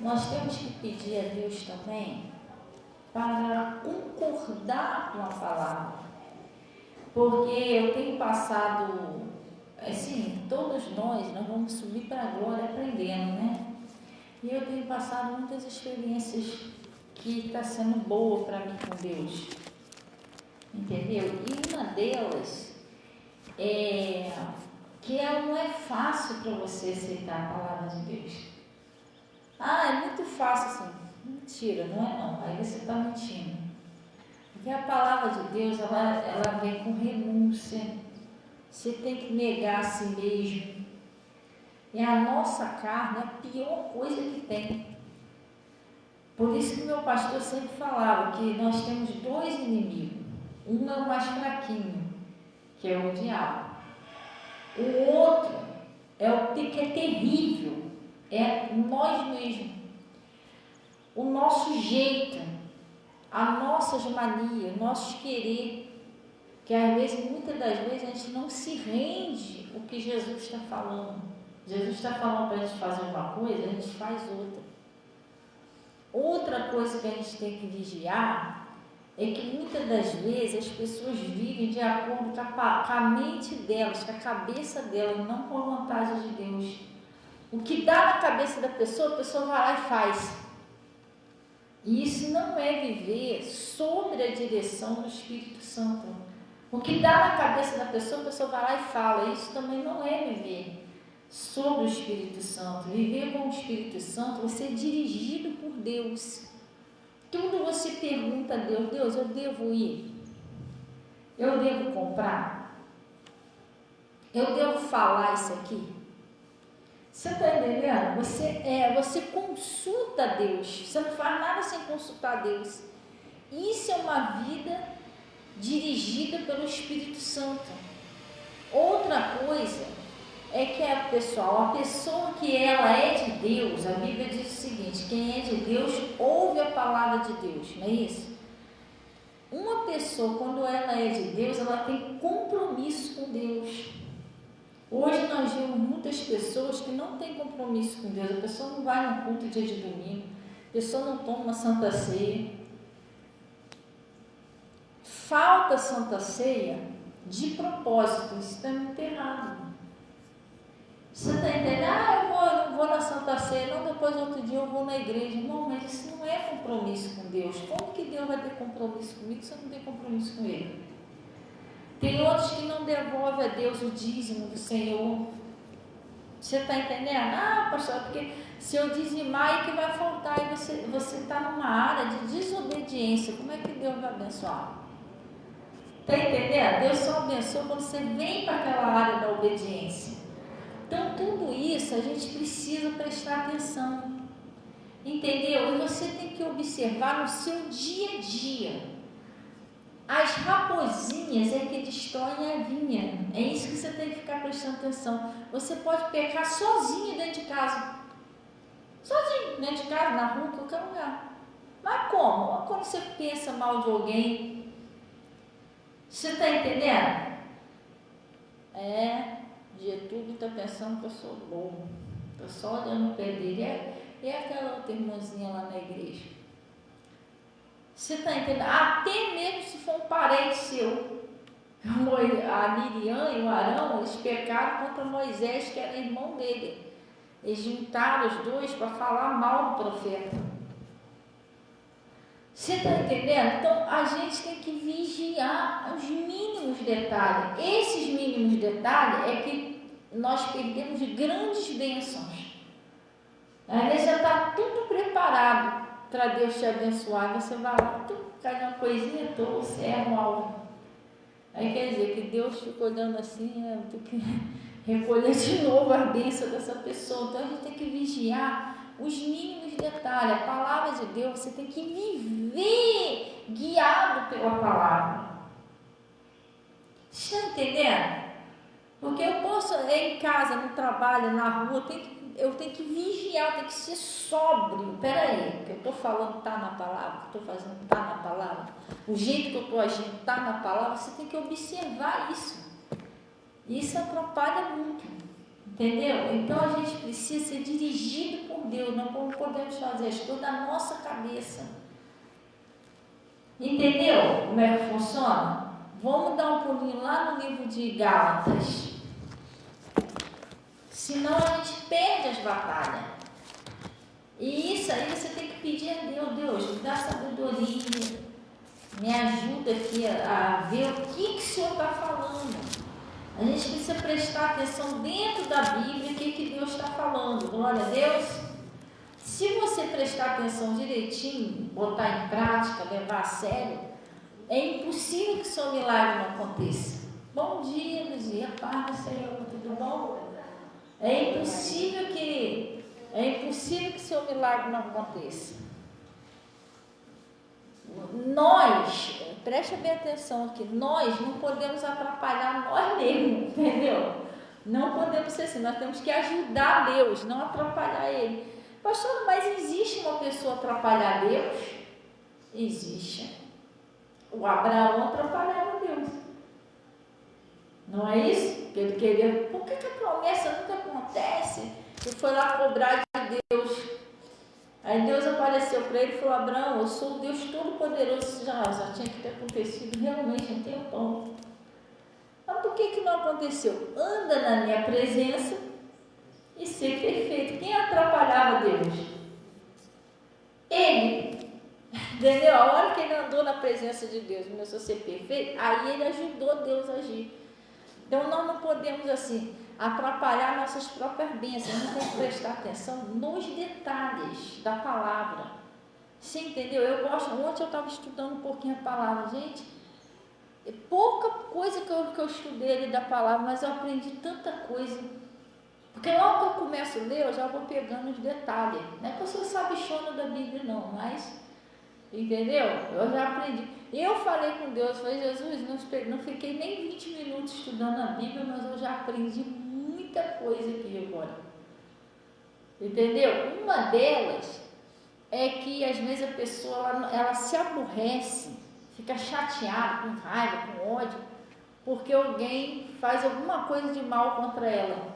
nós temos que pedir a Deus também para concordar com a palavra, porque eu tenho passado, assim, todos nós vamos subir para a glória aprendendo, né? E eu tenho passado muitas experiências que está sendo boa para mim com Deus, entendeu? E uma delas é que não é fácil para você aceitar a palavra de Deus. É muito fácil assim. Mentira, não é não. Aí você está mentindo. Porque a palavra de Deus, ela vem com renúncia. Você tem que negar a si mesmo. E a nossa carne é a pior coisa que tem. Por isso que meu pastor sempre falava que nós temos dois inimigos. Um é o mais fraquinho, que é o diabo. O outro é o que é terrível, é nós mesmos. O nosso jeito, as nossas manias, o nosso querer, que às vezes, muitas das vezes, a gente não se rende ao que Jesus está falando. Jesus está falando para a gente fazer uma coisa, a gente faz outra. Outra coisa que a gente tem que vigiar é que muitas das vezes as pessoas vivem de acordo com a mente delas, com a cabeça delas, não com a vontade de Deus. O que dá na cabeça da pessoa, a pessoa vai lá e faz. E isso não é viver sobre a direção do Espírito Santo. O que dá na cabeça da pessoa, a pessoa vai lá e fala. Isso também não é viver sobre o Espírito Santo. Viver com o Espírito Santo, você é dirigido por Deus. Tudo você pergunta a Deus: Deus, eu devo ir? Eu devo comprar? Eu devo falar isso aqui? Você está entendendo? Você consulta a Deus. Você não faz nada sem consultar a Deus. Isso é uma vida dirigida pelo Espírito Santo. Outra coisa é que a pessoa que ela é de Deus, a Bíblia diz o seguinte: quem é de Deus ouve a palavra de Deus, não é isso? Uma pessoa, quando ela é de Deus, ela tem compromisso com Deus. Hoje nós vemos muitas pessoas que não têm compromisso com Deus. A pessoa não vai no culto dia de domingo, a pessoa não toma uma santa ceia. Falta santa ceia de propósito. Isso está muito errado. Você está entendendo? Eu não vou na santa ceia, não, depois outro dia eu vou na igreja. Não, mas isso não é compromisso com Deus. Como que Deus vai ter compromisso comigo se eu não tenho compromisso com Ele? Tem outros que não devolvem a Deus o dízimo do Senhor. Você está entendendo? Pastor, porque se eu dizimar, é que vai faltar. E você está numa área de desobediência. Como é que Deus vai abençoar? Está entendendo? Deus só abençoa quando você vem para aquela área da obediência. Então, tudo isso a gente precisa prestar atenção. Entendeu? E você tem que observar no seu dia a dia. As raposinhas é que destroem a vinha. É isso que você tem que ficar prestando atenção. Você pode pecar sozinho dentro de casa. Sozinho, dentro de casa, na rua, em qualquer lugar. Mas como? Quando você pensa mal de alguém. Você está entendendo? Getúlio está pensando que eu sou bobo. Estou só olhando o pé dele. E aquela outra irmãzinha lá na igreja. Você está entendendo? Até mesmo se for um parente seu. A Miriam e o Arão, eles pecaram contra Moisés, que era irmão dele. Eles juntaram os dois para falar mal do profeta. Você está entendendo? Então, a gente tem que vigiar os mínimos detalhes. Esses mínimos detalhes é que nós perdemos grandes bênçãos. Às vezes já está tudo preparado para Deus te abençoar. Você vai lá, cai uma coisinha toda, você erra um alvo. Aí quer dizer que Deus fica olhando assim, tem que recolher de novo a bênção dessa pessoa. Então, a gente tem que vigiar os mínimos detalhes. A palavra de Deus, você tem que viver guiado pela palavra. Você está entendendo? Porque eu posso ir em casa, no trabalho, na rua, eu tenho que vigiar, eu tenho que ser sóbrio. Peraí, o que eu estou falando está na palavra, o que eu estou fazendo está na palavra, o jeito que eu estou agindo está na palavra. Você tem que observar isso. Isso atrapalha muito. Entendeu? Então a gente precisa ser dirigido por Deus, não podemos fazer as coisas da nossa cabeça. Entendeu como é que funciona? Vamos dar um pulinho lá no livro de Gálatas. Senão a gente perde as batalhas. E isso aí você tem que pedir a Deus, Deus, me dá sabedoria, me ajuda aqui a ver o que o Senhor está falando. A gente precisa prestar atenção dentro da Bíblia, o que Deus está falando. Glória a Deus. Se você prestar atenção direitinho, botar em prática, levar a sério, é impossível que o seu milagre não aconteça. Bom dia, Luzia, paz do Senhor, tudo bom? É impossível que o seu milagre não aconteça. Nós, preste bem atenção aqui, nós não podemos atrapalhar nós mesmos, entendeu? Não podemos ser assim, nós temos que ajudar Deus, não atrapalhar Ele. Pastor, mas existe uma pessoa atrapalhar Deus? Existe. O Abraão atrapalhava Deus. Não é isso? Porque ele queria, por que a promessa nunca acontece? Ele foi lá cobrar de Deus. Aí Deus apareceu para ele e falou: Abraão, eu sou o Deus Todo-Poderoso. Já tinha que ter acontecido realmente um tempão. Mas por que não aconteceu? Anda na minha presença e ser perfeito. Quem atrapalhava Deus? Ele. Entendeu? A hora que ele andou na presença de Deus, começou a ser perfeito, aí ele ajudou Deus a agir. Então nós não podemos assim atrapalhar nossas próprias bênçãos. A gente tem que prestar atenção nos detalhes da palavra. Você entendeu? Eu gosto. Ontem eu estava estudando um pouquinho a palavra, gente. É pouca coisa que eu estudei ali da palavra, mas eu aprendi tanta coisa. Porque logo que eu começo a ler, eu já vou pegando os detalhes. Não é que eu sou sabichona da Bíblia, não, mas, entendeu? Eu já aprendi. Eu falei com Deus, falei: Jesus, não fiquei nem 20 minutos estudando a Bíblia, mas eu já aprendi muita coisa aqui agora. Entendeu? Uma delas é que às vezes a pessoa ela se aborrece, fica chateada, com raiva, com ódio, porque alguém faz alguma coisa de mal contra ela.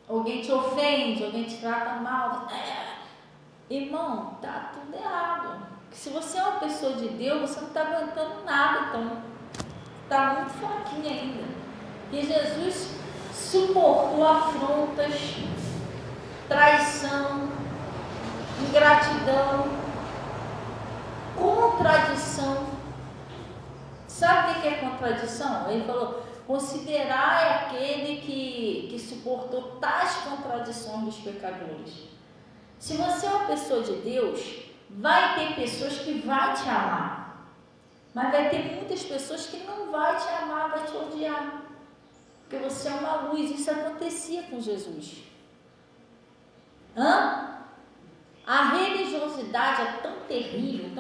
Alguém te ofende, alguém te trata mal. Irmão, tá tudo errado. Porque se você é uma pessoa de Deus, você não está aguentando nada, então está muito fraquinho ainda. E Jesus suportou afrontas, traição, ingratidão, contradição. Sabe o que é contradição? Ele falou: considerai aquele que suportou tais contradições dos pecadores. Se você é uma pessoa de Deus, vai ter pessoas que vão te amar, mas vai ter muitas pessoas que não vão te amar, vai te odiar, porque você é uma luz. Isso acontecia com Jesus. A religiosidade é tão terrível,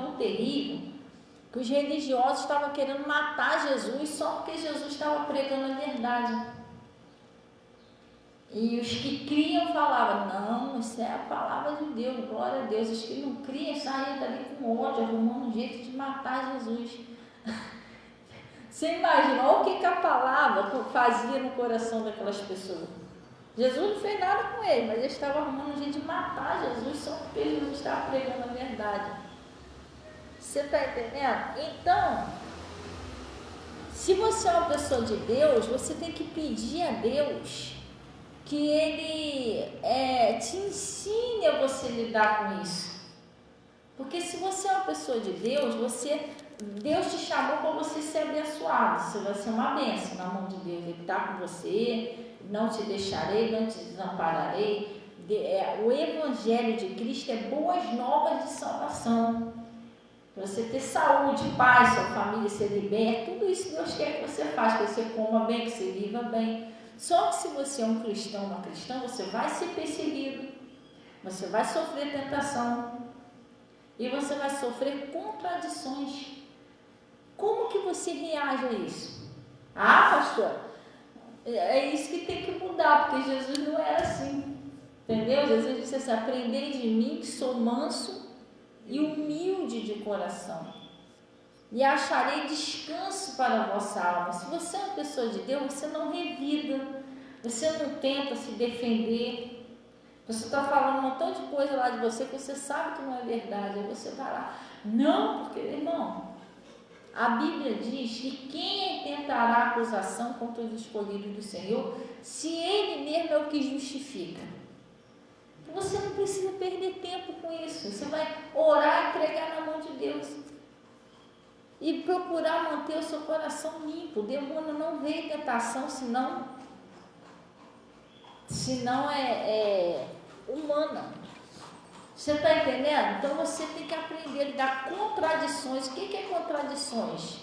que os religiosos estavam querendo matar Jesus só porque Jesus estava pregando a verdade. E os que criam falavam: não, isso é a palavra de Deus, glória a Deus. Os que não criam saíam dali com ódio, arrumando um jeito de matar Jesus. Você imagina, olha o que a palavra fazia no coração daquelas pessoas. Jesus não fez nada com ele, mas ele estava arrumando um jeito de matar Jesus só porque Jesus estava pregando a verdade. Você está entendendo? Então, se você é uma pessoa de Deus, você tem que pedir a Deus que Ele te ensine a você lidar com isso. Porque se você é uma pessoa de Deus, Deus te chamou para você ser abençoado. Você vai ser uma bênção na mão de Deus. Ele está com você, não te deixarei, não te desampararei. O Evangelho de Cristo é boas novas de salvação. Para você ter saúde, paz, sua família ser liberta, tudo isso Deus quer que você faça, que você coma bem, que você viva bem. Só que se você é um cristão, uma cristã, você vai ser perseguido, você vai sofrer tentação e você vai sofrer contradições. Como que você reage a isso? Pastor, é isso que tem que mudar, porque Jesus não era assim, entendeu? Jesus disse assim: aprendei de mim que sou manso e humilde de coração, e acharei descanso para a vossa alma. Se você é uma pessoa de Deus, você não revida, Você não tenta se defender. Você está falando um montão de coisa lá de você que você sabe que não é verdade. Aí você vai lá. Não, porque, irmão, a Bíblia diz que quem tentará acusação contra os escolhidos do Senhor, se Ele mesmo é o que justifica. Você não precisa perder tempo com isso. Você vai orar e entregar na mão de Deus. E procurar manter o seu coração limpo. O demônio não vê tentação, senão é humana. Você está entendendo? Então você tem que aprender a lidar com contradições. O que é contradições?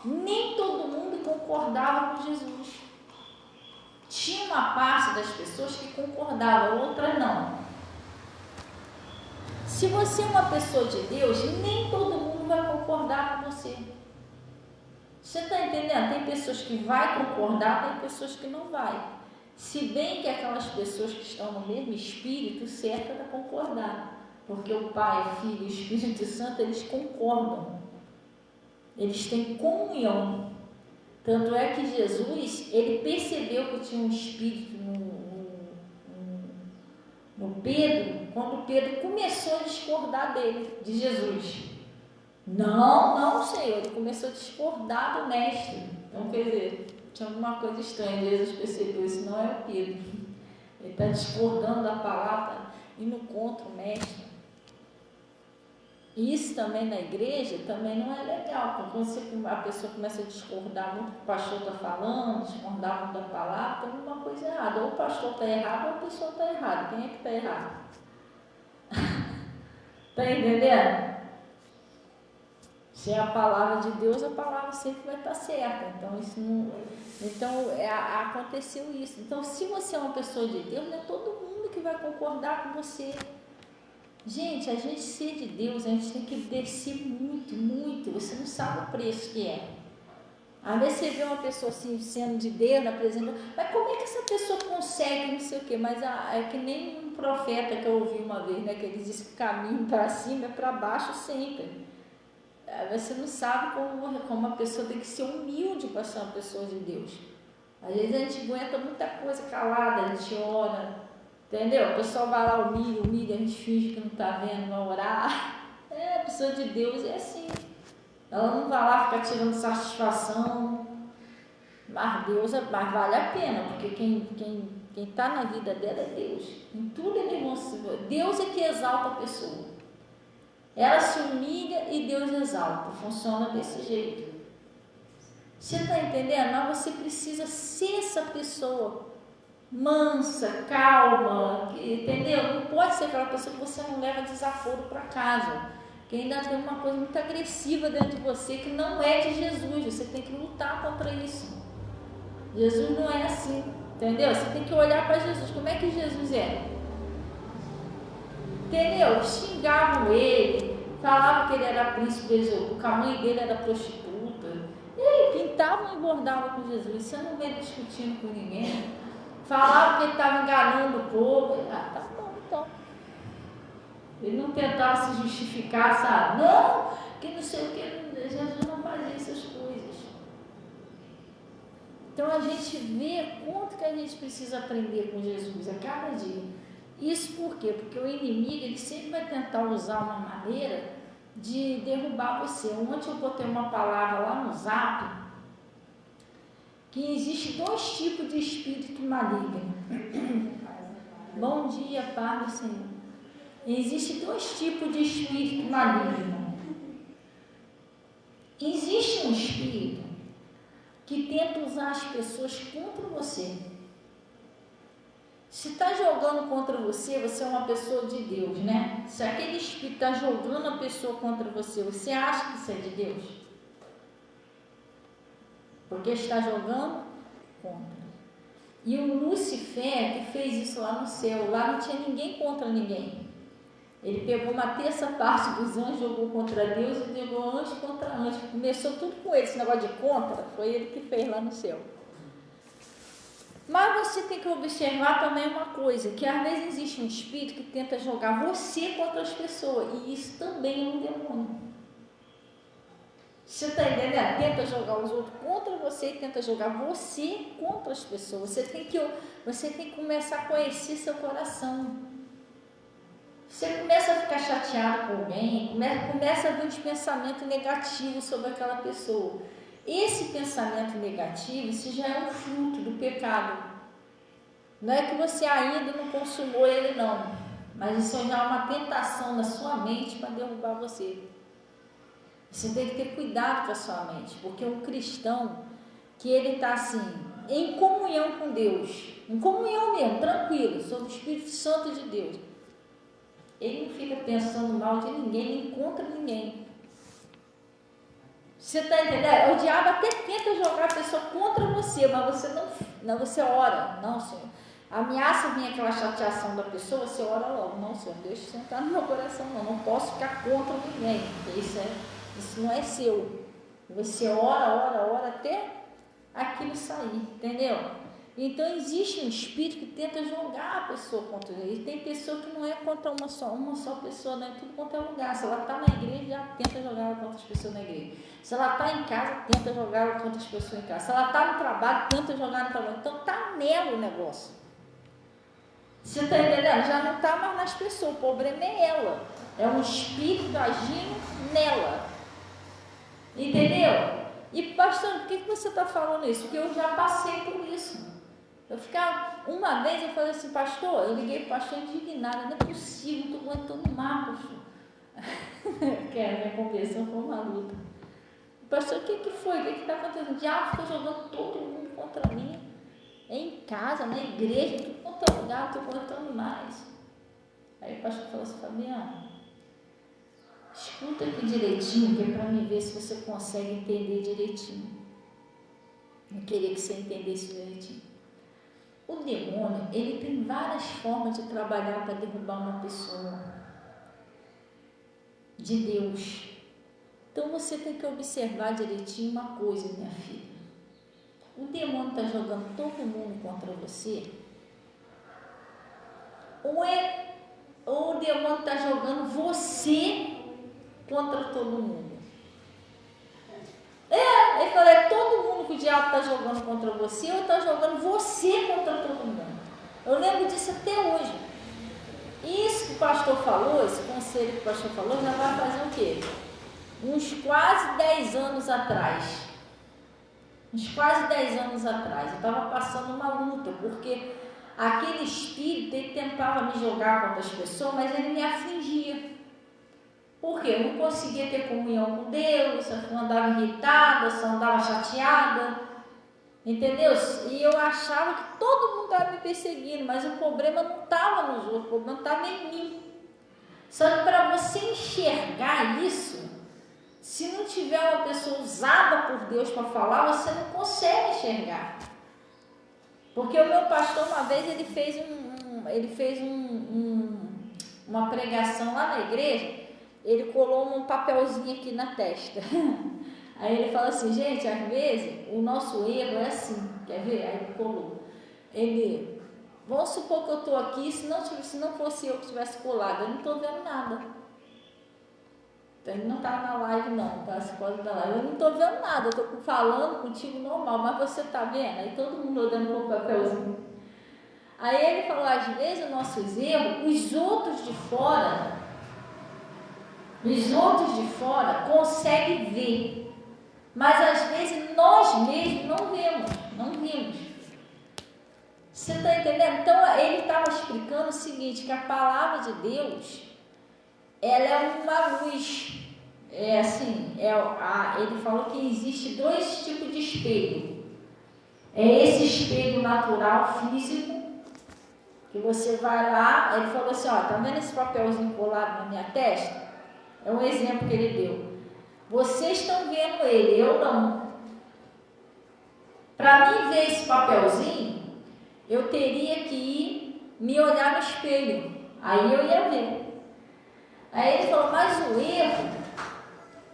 Nem todo mundo concordava com Jesus. Tinha uma parte das pessoas que concordava, outra não. Se você é uma pessoa de Deus, nem todo mundo vai concordar com você. Você está entendendo? Tem pessoas que vão concordar, tem pessoas que não vai. Se bem que aquelas pessoas que estão no mesmo Espírito, certo é concordar. Porque o Pai, o Filho e o Espírito Santo, eles concordam. Eles têm comunhão. Tanto é que Jesus, ele percebeu que tinha um Espírito no Pedro, quando Pedro começou a discordar dele, de Jesus. Não, Senhor, ele começou a discordar do Mestre. Então, quer dizer, tinha alguma coisa estranha. Jesus percebeu, isso não é o Pedro. Ele está discordando da palavra, indo contra o Mestre. E isso também na igreja também não é legal, porque quando a pessoa começa a discordar muito do que o pastor está falando, discordar muito da palavra, tem alguma coisa errada. Ou o pastor está errado, ou a pessoa está errada. Quem é que está errado? Está entendendo? Se é a palavra de Deus, a palavra sempre vai estar certa. Então, isso não... aconteceu isso. Então, se você é uma pessoa de Deus, não é todo mundo que vai concordar com você. Gente, a gente ser de Deus, a gente tem que descer muito, muito. Você não sabe o preço que é. Às vezes você vê uma pessoa assim, sendo de Deus, apresentando, mas como é que essa pessoa consegue, não sei o quê? Mas é que nem um profeta que eu ouvi uma vez, né? Que ele disse que o caminho para cima é para baixo sempre. Você não sabe como a pessoa tem que ser humilde para ser uma pessoa de Deus. Às vezes a gente aguenta muita coisa calada, a gente ora, entendeu? O pessoal vai lá, humilha, a gente finge que não está vendo, vai orar. A pessoa de Deus é assim. Ela não vai lá ficar tirando satisfação. Mas vale a pena, porque quem está na vida dela é Deus. Em tudo ele mostra. Deus é que exalta a pessoa. Ela se humilha e Deus exalta. Funciona desse jeito. Você está entendendo? Mas você precisa ser essa pessoa mansa, calma, entendeu? Não pode ser aquela pessoa que você não leva desaforo para casa, que ainda tem uma coisa muito agressiva dentro de você que não é de Jesus. Você tem que lutar contra isso. Jesus não é assim, entendeu? Você tem que olhar para Jesus. Como é que Jesus é? Entendeu? Xingavam ele, falavam que ele era príncipe exoco, que a mãe dele era prostituta. E aí, pintavam e bordavam com Jesus. Você não vê discutindo com ninguém. Falavam que ele estava enganando o povo. Tá bom, então. Ele não tentava se justificar, sabe? Não, que não sei o que. Jesus não fazia essas coisas. Então a gente vê quanto que a gente precisa aprender com Jesus a cada dia. Isso por quê? Porque o inimigo, ele sempre vai tentar usar uma maneira de derrubar você. Ontem eu botei uma palavra lá no Zap, que existe 2 tipos de espírito maligno. Bom dia, Pai do Senhor. Existem 2 tipos de espírito maligno. Existe um espírito que tenta usar as pessoas contra você. Se está jogando contra você, você é uma pessoa de Deus, né? Se aquele espírito está jogando a pessoa contra você, você acha que isso é de Deus? Porque está jogando contra. E o Lúcifer, que fez isso lá no céu, lá não tinha ninguém contra ninguém. Ele pegou uma terça parte dos anjos, jogou contra Deus e jogou anjo contra anjo. Começou tudo com ele, esse negócio de contra, foi ele que fez lá no céu. Mas você tem que observar também uma coisa, que às vezes existe um espírito que tenta jogar você contra as pessoas, e isso também é um demônio. Você está entendendo? Tenta jogar os outros contra você e tenta jogar você contra as pessoas. Você tem que começar a conhecer seu coração. Você começa a ficar chateado com alguém, começa a vir uns pensamentos negativos sobre aquela pessoa. Esse pensamento negativo, isso já é um fruto do pecado. Não é que você ainda não consumou ele, não. Mas isso já é uma tentação na sua mente para derrubar você. Você tem que ter cuidado com a sua mente, porque um cristão que ele está assim, em comunhão com Deus, em comunhão mesmo, tranquilo, sob o Espírito Santo de Deus, ele não fica pensando mal de ninguém, nem contra ninguém. Você está entendendo? O diabo até tenta jogar a pessoa contra você, mas você não, você ora. Não, Senhor. Ameaça vir aquela chateação da pessoa, você ora logo. Não, Senhor, deixa isso entrar no meu coração, não posso ficar contra ninguém. Isso não é seu. Você ora até aquilo sair, entendeu? Então existe um espírito que tenta jogar a pessoa contra ele. E tem pessoa que não é contra uma só pessoa, não é tudo quanto é lugar. Se ela está na igreja, já tenta jogar ela contra as pessoas na igreja. Se ela está em casa, tenta jogar ela contra as pessoas em casa. Se ela está no trabalho, tenta jogar no trabalho. Então está nela o negócio. Você está entendendo? Já não está mais nas pessoas, o problema é ela. É um espírito agindo nela. Entendeu? E pastor, por que você está falando isso? Porque eu já passei por isso. Uma vez eu falei assim, pastor, eu liguei para o pastor indignada, não é possível, não estou aguentando mais, pastor. Que a minha conversão foi uma luta. Pastor, o que foi? O que está acontecendo? O diabo ficou jogando todo mundo contra mim. Em casa, na igreja, tudo quanto é lugar, estou aguentando mais. Aí o pastor falou assim, Fabiana, escuta aqui direitinho, que é para mim ver se você consegue entender direitinho. Eu queria que você entendesse direitinho. O demônio, ele tem várias formas de trabalhar para derrubar uma pessoa de Deus. Então você tem que observar direitinho uma coisa, minha filha. O demônio está jogando todo mundo contra você? Ou o demônio está jogando você contra todo mundo? Ele falou, é todo mundo que o diabo está jogando contra você ou está jogando você contra todo mundo? Eu lembro disso até hoje. Isso que o pastor falou, esse conselho que o pastor falou, já vai fazer o quê? Uns quase 10 anos atrás. Eu estava passando uma luta, porque aquele espírito, ele tentava me jogar contra as pessoas, mas ele me afligia. Por quê? Eu não conseguia ter comunhão com Deus, eu andava irritada, eu andava chateada, entendeu? E eu achava que todo mundo estava me perseguindo, mas o problema não estava nos outros, o problema estava em mim. Só que para você enxergar isso, se não tiver uma pessoa usada por Deus para falar, você não consegue enxergar. Porque o meu pastor, uma vez, ele fez uma pregação lá na igreja. Ele colou um papelzinho aqui na testa. Aí ele fala assim, gente, às vezes o nosso erro é assim, quer ver? Aí ele colou. Vamos supor que eu estou aqui, se não fosse eu que tivesse colado, eu não estou vendo nada. Então, ele não está na live não, tá? Se pode dar live. Eu não estou vendo nada, eu estou falando contigo normal, mas você está vendo? Aí todo mundo olhando para o papelzinho. Aí ele falou, às vezes os nossos erros, os outros de fora conseguem ver, mas às vezes nós mesmos não vemos. Você está entendendo? Então ele estava explicando o seguinte, que a palavra de Deus, ela é uma luz. Ele falou que existe 2 tipos de espelho. É esse espelho natural, físico, que você vai lá, ele falou assim, ó, tá vendo esse papelzinho colado na minha testa? É um exemplo que ele deu. Vocês estão vendo ele, eu não. Para mim ver esse papelzinho, eu teria que ir me olhar no espelho. Aí eu ia ver. Aí ele falou, mas o erro,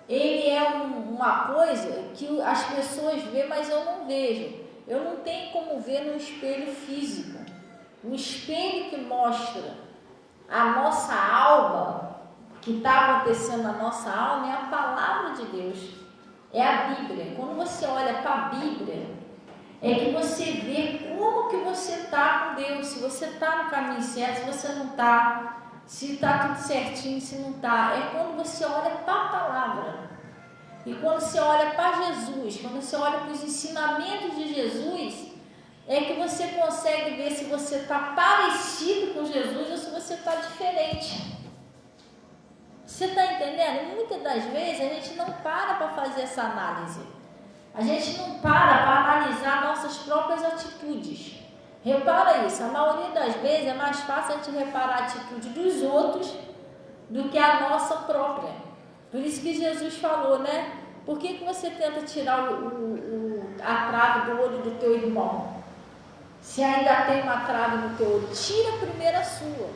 ele é uma coisa que as pessoas veem, mas eu não vejo. Eu não tenho como ver no espelho físico. O espelho que mostra a nossa alma, que está acontecendo na nossa alma, é a palavra de Deus. é a Bíblia. Quando você olha para a Bíblia, é que você vê como que você está com Deus, se você está no caminho certo, se você não está, se está tudo certinho, se não está. É quando você olha para a palavra. E quando você olha para Jesus, quando você olha para os ensinamentos de Jesus, é que você consegue ver se você está parecido com Jesus ou se você está diferente. Você está entendendo? Muitas das vezes a gente não para fazer essa análise. A gente não para analisar nossas próprias atitudes. Repara isso, a maioria das vezes é mais fácil a gente reparar a atitude dos outros do que a nossa própria. Por isso que Jesus falou, né? Por que você tenta tirar a trave do olho do teu irmão? Se ainda tem uma trave no teu olho, tira primeiro a sua.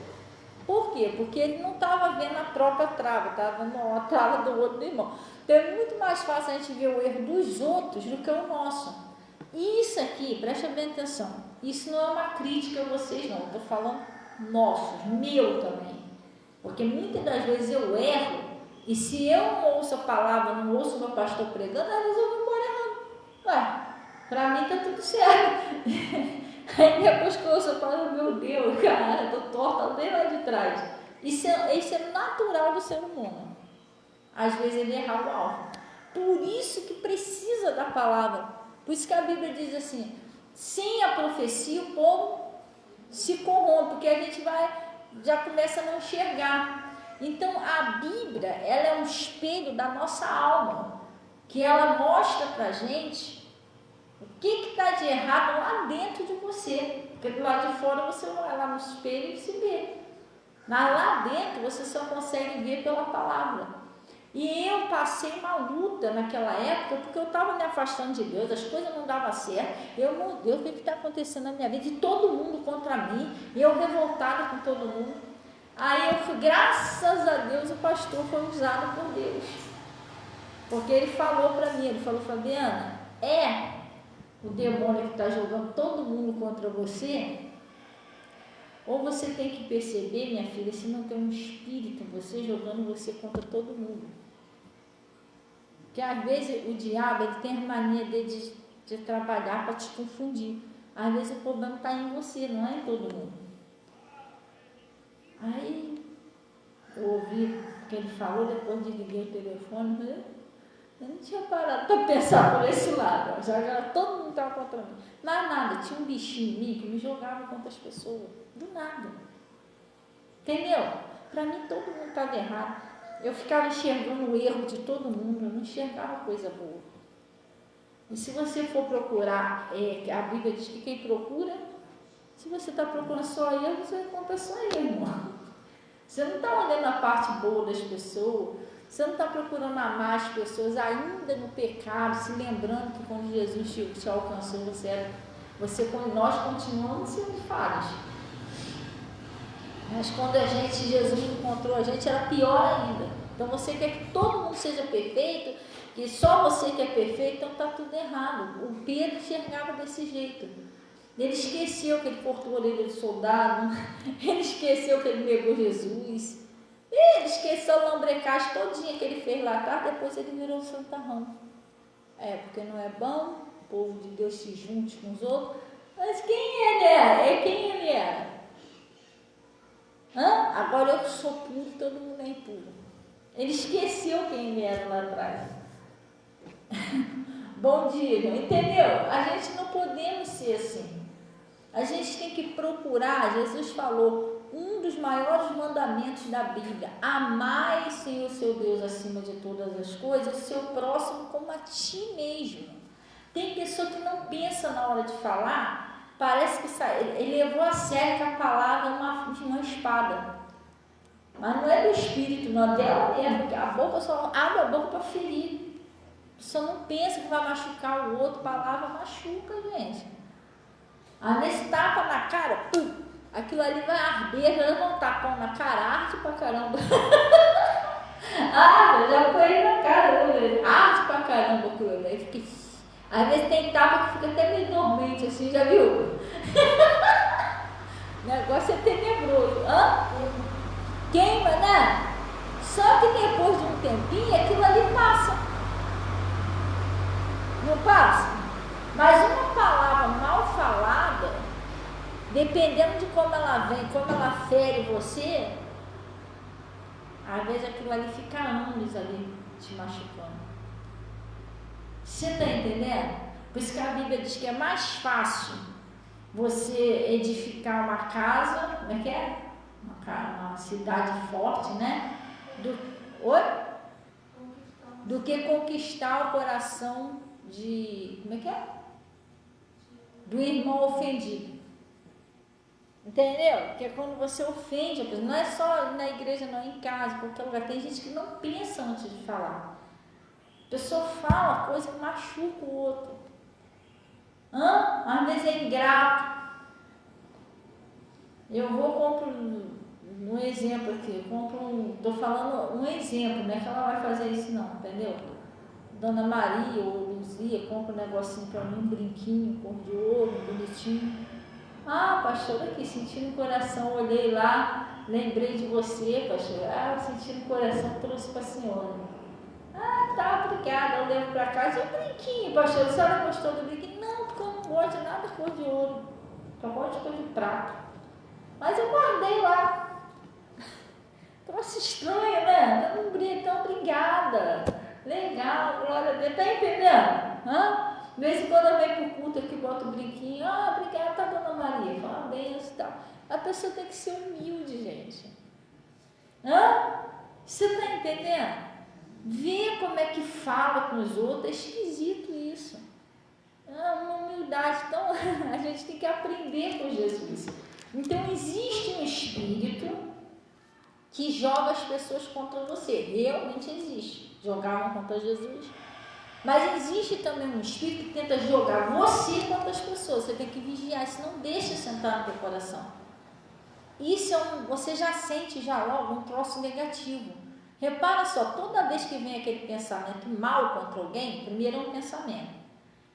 Por quê? Porque ele não estava vendo a própria trave, estava vendo a trave do olho do irmão. Então é muito mais fácil a gente ver o erro dos outros do que o nosso. E isso aqui, presta bem atenção, isso não é uma crítica a vocês não, eu estou falando nossos, meu também. Porque muitas das vezes eu erro, e se eu não ouço a palavra, não ouço o meu pastor pregando, às vezes eu vou embora errando. Ué, para mim está tudo certo. Aí depois que eu ouço a palavra, meu Deus, cara, eu estou torta bem lá de trás. Isso é natural do ser humano. Às vezes ele erra o alvo. Por isso que precisa da palavra. Por isso que a Bíblia diz assim, sem a profecia o povo se corrompe, porque a gente já começa a não enxergar. Então a Bíblia, ela é um espelho da nossa alma, que ela mostra pra gente o que está de errado lá dentro de você. Porque do lado de fora você vai lá no espelho e se vê. Mas lá dentro você só consegue ver pela palavra. E eu passei uma luta naquela época, porque eu estava me afastando de Deus, as coisas não davam certo. Meu Deus, o que está acontecendo na minha vida? E todo mundo contra mim, e eu revoltada com todo mundo. Aí eu fui, graças a Deus, o pastor foi usado por Deus. Porque ele falou para mim, ele falou, Fabiana, o demônio que está jogando todo mundo contra você, ou você tem que perceber, minha filha, se não tem um espírito em você jogando você contra todo mundo. Porque às vezes o diabo ele tem a mania de trabalhar para te confundir. Às vezes o problema está em você, não é em todo mundo. Aí eu ouvi o que ele falou, depois desliguei o telefone, eu não tinha parado para pensar por esse lado. Já todo mundo estava contra mim. Mas nada, tinha um bichinho em mim que me jogava contra as pessoas. Do nada. Entendeu? Para mim todo mundo estava errado. Eu ficava enxergando o erro de todo mundo, eu não enxergava coisa boa. E se você for procurar, a Bíblia diz que quem procura, se você está procurando só erro, você vai encontrar só erro, irmão. Você não está olhando a parte boa das pessoas, você não está procurando amar as pessoas ainda no pecado, se lembrando que quando Jesus te alcançou, nós continuamos sendo falhos. Mas quando Jesus encontrou a gente, era pior ainda. Então você quer que todo mundo seja perfeito, que só você que é perfeito, então está tudo errado. O Pedro enxergava desse jeito. Ele esqueceu que ele cortou a orelha do soldado, ele esqueceu que ele negou Jesus, ele esqueceu a lambrecagem todinha que ele fez lá atrás, depois ele virou santarrão. Porque não é bom o povo de Deus se junte com os outros. Mas quem ele era? Quem ele era? Agora eu sou puro, todo mundo é impuro. Ele esqueceu quem ele era lá atrás. Bom dia, irmão. Entendeu? A gente não podemos ser assim. A gente tem que procurar, Jesus falou, um dos maiores mandamentos da Bíblia: amai, Senhor, seu Deus, acima de todas as coisas, o seu próximo como a ti mesmo. Tem pessoa que não pensa na hora de falar, parece que ele levou a sério que a palavra é uma espada. Mas não é do espírito, não é dela mesmo, porque a boca só abre a boca para ferir. A pessoa não pensa que vai machucar o outro, a palavra machuca, gente. Às vezes tapa na cara, aquilo ali vai arder, já leva um tapão na cara, arde pra caramba. Já foi na cara, arde pra caramba aquilo ali. Às vezes tem tapa que fica até meio dormente, assim, já viu? O negócio é tenebroso. Queima, né? Só que depois de um tempinho, aquilo ali passa. Não passa? Mas uma palavra mal falada, dependendo de como ela vem, como ela fere você, às vezes aquilo ali fica anos ali te machucando. Você está entendendo? Por isso que a Bíblia diz que é mais fácil você edificar uma casa, como é que é? Uma cidade forte, né? Do que conquistar o coração de, como é que é? Do irmão ofendido. Entendeu? Porque quando você ofende a pessoa, não é só na igreja, não, em casa, em qualquer lugar, tem gente que não pensa antes de falar. A pessoa fala coisa que machuca o outro. Às vezes é ingrato. Eu compro um exemplo aqui, estou falando um exemplo, não é que ela vai fazer isso não, entendeu? Dona Maria ou Luzia compra um negocinho para mim, um brinquinho, cor de ouro, bonitinho. Pastor, aqui, senti no coração, olhei lá, lembrei de você, pastor. Eu senti no coração, trouxe para a senhora. Tá, obrigada. Eu levo para casa um brinquinho, pastor. A senhora gostou do brinquinho? Não, porque eu não gosto de nada cor de ouro. Eu gosto de cor de prata. Mas eu guardei lá. Troço estranho, né? Então, obrigada. Legal, glória a Deus. Tá entendendo? De vez em quando eu venho pro culto aqui, boto o brinquinho. Obrigada, tá, Dona Maria. Fala benção e tal. A pessoa tem que ser humilde, gente. Você tá entendendo? Vê como é que fala com os outros. É esquisito isso. Uma humildade. Então, a gente tem que aprender com Jesus. Então, existe um espírito que joga as pessoas contra você. Realmente existe. Jogavam contra Jesus. Mas existe também um espírito que tenta jogar você contra as pessoas. Você tem que vigiar. Isso não deixa sentar no teu coração. Isso você já sente já logo um troço negativo. Repara só, toda vez que vem aquele pensamento mal contra alguém, primeiro é um pensamento.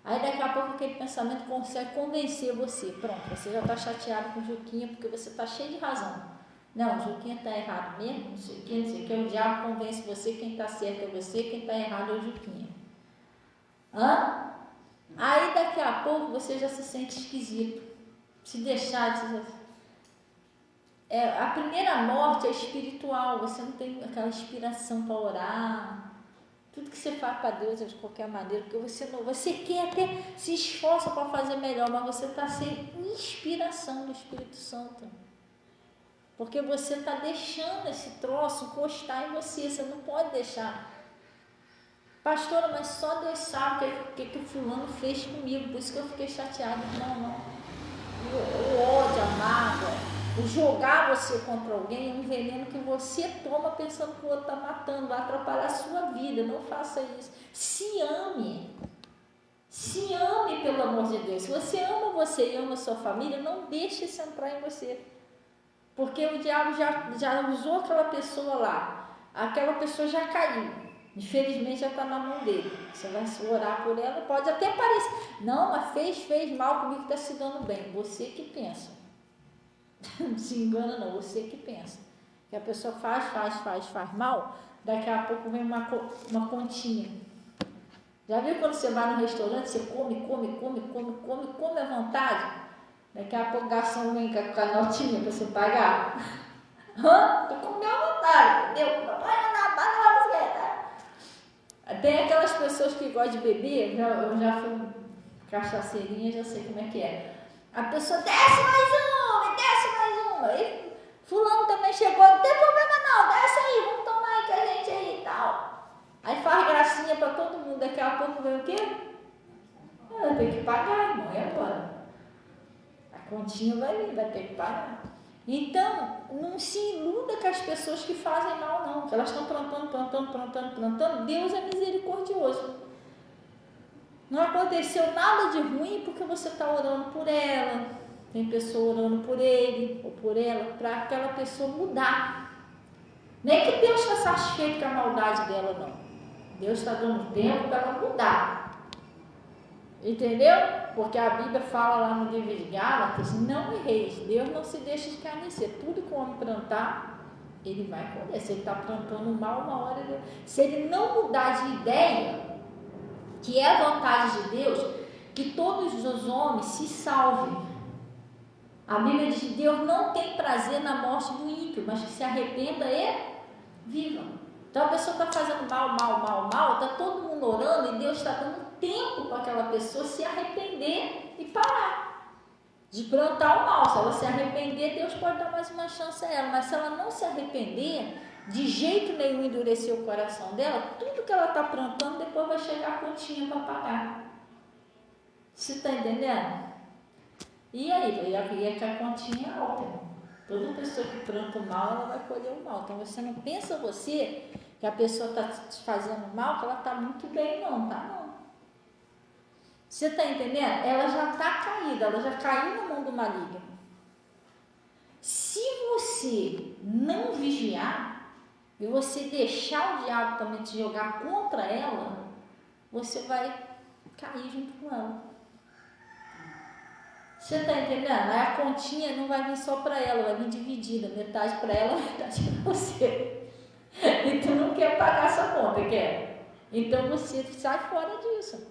Aí daqui a pouco aquele pensamento consegue convencer você. Pronto, você já está chateado com o Juquinha porque você está cheio de razão. Não, o Juquinha está errado mesmo, não sei o que. O diabo convence você, quem está certo é você, quem está errado é o Juquinha. Aí daqui a pouco você já se sente esquisito. Se deixar de... a primeira morte é espiritual. Você não tem aquela inspiração para orar. Tudo que você faz para Deus é de qualquer maneira, porque você quer até se esforça para fazer melhor, mas você está sem inspiração do Espírito Santo. Porque você está deixando esse troço encostar em você. Você não pode deixar. Pastora, mas só Deus sabe o que o fulano fez comigo, por isso que eu fiquei chateada. Não. O ódio, a mágoa, o jogar você contra alguém é um veneno que você toma pensando que o outro está matando, vai atrapalhar a sua vida. Não faça isso. Se ame. Se ame, pelo amor de Deus. Se você ama você e ama a sua família, não deixe isso entrar em você. Porque o diabo já usou aquela pessoa lá. Aquela pessoa já caiu. Infelizmente já está na mão dele. Você vai orar por ela, pode até parecer. Não, mas fez mal comigo, está se dando bem. Você que pensa. Não se engana não, você que pensa. Que a pessoa faz mal, daqui a pouco vem uma continha. Já viu quando você vai no restaurante, você come à vontade? Daqui a pouco o garçom vem com a notinha para você pagar. Tu comeu à vontade, entendeu? Tem aquelas pessoas que gostam de beber, eu já fui cachaceirinha, já sei como é que é. A pessoa desce mais uma. E fulano também chegou, não tem problema não, desce aí, vamos tomar aí com a gente aí e tal. Aí faz gracinha para todo mundo, daqui a pouco vem o quê? Tem que pagar, irmão, e agora? A continha vai vir, vai ter que pagar. Então, não se iluda com as pessoas que fazem mal, não. Que elas estão plantando. Deus é misericordioso. Não aconteceu nada de ruim porque você está orando por ela. Tem pessoa orando por ele ou por ela para aquela pessoa mudar. Nem que Deus está satisfeito com a maldade dela, não. Deus está dando tempo para ela mudar. Entendeu? Porque a Bíblia fala lá no livro de Gálatas, não erreis, Deus não se deixa escarnecer. Tudo que o homem plantar, ele vai colher. Se ele está plantando mal, uma hora se ele não mudar de ideia, que é a vontade de Deus, que todos os homens se salvem. A Bíblia diz que Deus não tem prazer na morte do ímpio, mas que se arrependa e viva. Então a pessoa está fazendo mal, está todo mundo orando e Deus está dando tempo para aquela pessoa se arrepender e parar de plantar o mal. Se ela se arrepender, Deus pode dar mais uma chance a ela, mas se ela não se arrepender, de jeito nenhum endurecer o coração dela, tudo que ela está plantando depois vai chegar a continha para pagar. Você está entendendo? E aí? É que a continha é alta. Toda pessoa que planta o mal, ela vai colher o mal. Então você não pensa que a pessoa está te fazendo mal, que ela está muito bem, não, tá? Não. Você está entendendo? Ela já está caída, ela já caiu no mundo maligno. Se você não vigiar e você deixar o diabo também te jogar contra ela, você vai cair junto com ela. Você está entendendo? Aí a continha não vai vir só para ela, vai vir dividida, metade para ela, metade para você. E tu não quer pagar essa conta, quer? Então você sai fora disso.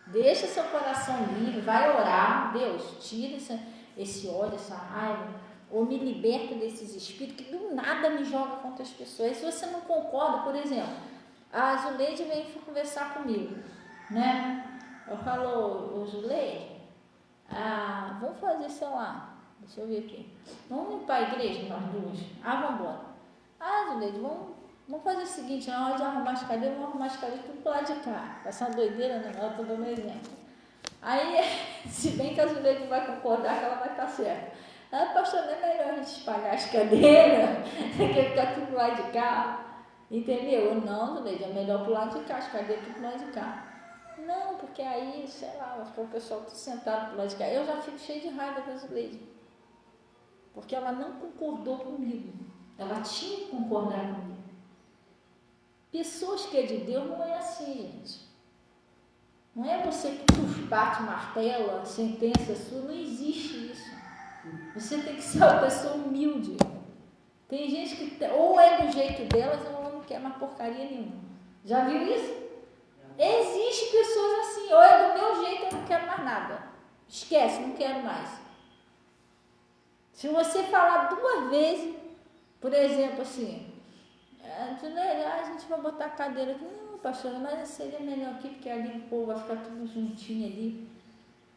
Deixa seu coração livre, vai orar. Deus, tira esse ódio, essa raiva, ou me liberta desses espíritos que do nada me jogam contra as pessoas. E se você não concorda, por exemplo, a Zuleide vem conversar comigo, né? Eu falo, ô Zuleide, vamos fazer, sei lá, deixa eu ver aqui, vamos limpar a igreja, nós duas. Vamos embora. Zuleide, vamos fazer o seguinte, na hora de arrumar as cadeiras, vamos arrumar as cadeiras tudo pro lado de cá. Vai ser uma doideira, né? Eu estou dando um exemplo. Aí, se bem que a Zuleide não vai concordar, que ela vai estar certa. Pastor, não é melhor a gente espalhar as cadeiras, que ficar tudo pro lado de cá? Entendeu? Não, Zuleide, é melhor pro lado de cá, as cadeiras tudo pro lado de cá. Não, porque aí, sei lá, vai ficar o pessoal tudo sentado pro lado de cá. Eu já fico cheio de raiva da Zuleide, porque ela não concordou comigo. Ela tinha que concordar comigo. Pessoas que é de Deus não é assim, gente. Não é você que bate martelo, a sentença sua, não existe isso. Você tem que ser uma pessoa humilde. Tem gente que ou é do jeito delas ou não quer mais porcaria nenhuma. Já viu isso? Existem pessoas assim, ou é do meu jeito ou eu não quero mais nada. Esquece, não quero mais. Se você falar 2 vezes, por exemplo, assim, a gente vai botar a cadeira aqui. Não, pastora, mas seria melhor aqui, porque ali o povo vai ficar tudo juntinho ali.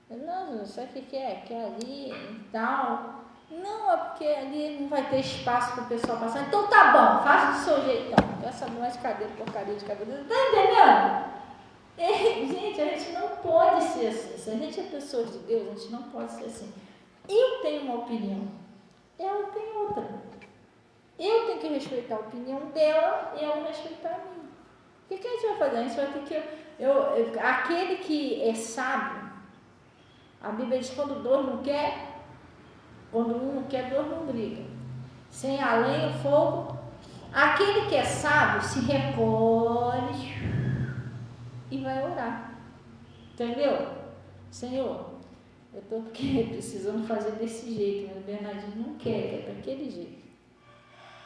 Não, sabe o que é? Que é ali e tal. Não, é porque ali não vai ter espaço para o pessoal passar. Então tá bom, faça do seu jeito. Então. Essa não é de cadeira, porcaria de cadeira. Tá entendendo? Gente, a gente não pode ser assim. Se a gente é pessoas de Deus, a gente não pode ser assim. Eu tenho uma opinião, ela tem outra. Eu tenho que respeitar a opinião dela e ela respeitar a minha. O que a gente vai fazer? A gente vai ter que... aquele que é sábio, a Bíblia diz que quando um não quer, 2 não briga. Sem a lenha, o fogo. Aquele que é sábio se recolhe e vai orar. Entendeu? Senhor, eu estou precisando fazer desse jeito, mas o Bernardinho não quer, é daquele jeito.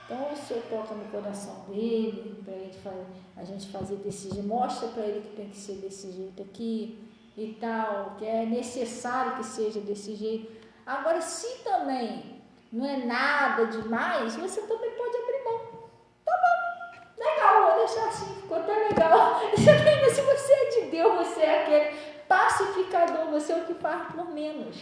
Então o Senhor toca no coração dele, para a gente fazer desse jeito, mostra para ele que tem que ser desse jeito aqui e tal, que é necessário que seja desse jeito. Agora, se também não é nada demais, você também pode abrir mão. Tá bom, legal, vou deixar assim, ficou até legal. Se você é de Deus, você é aquele pacificador, você é o que faz por menos.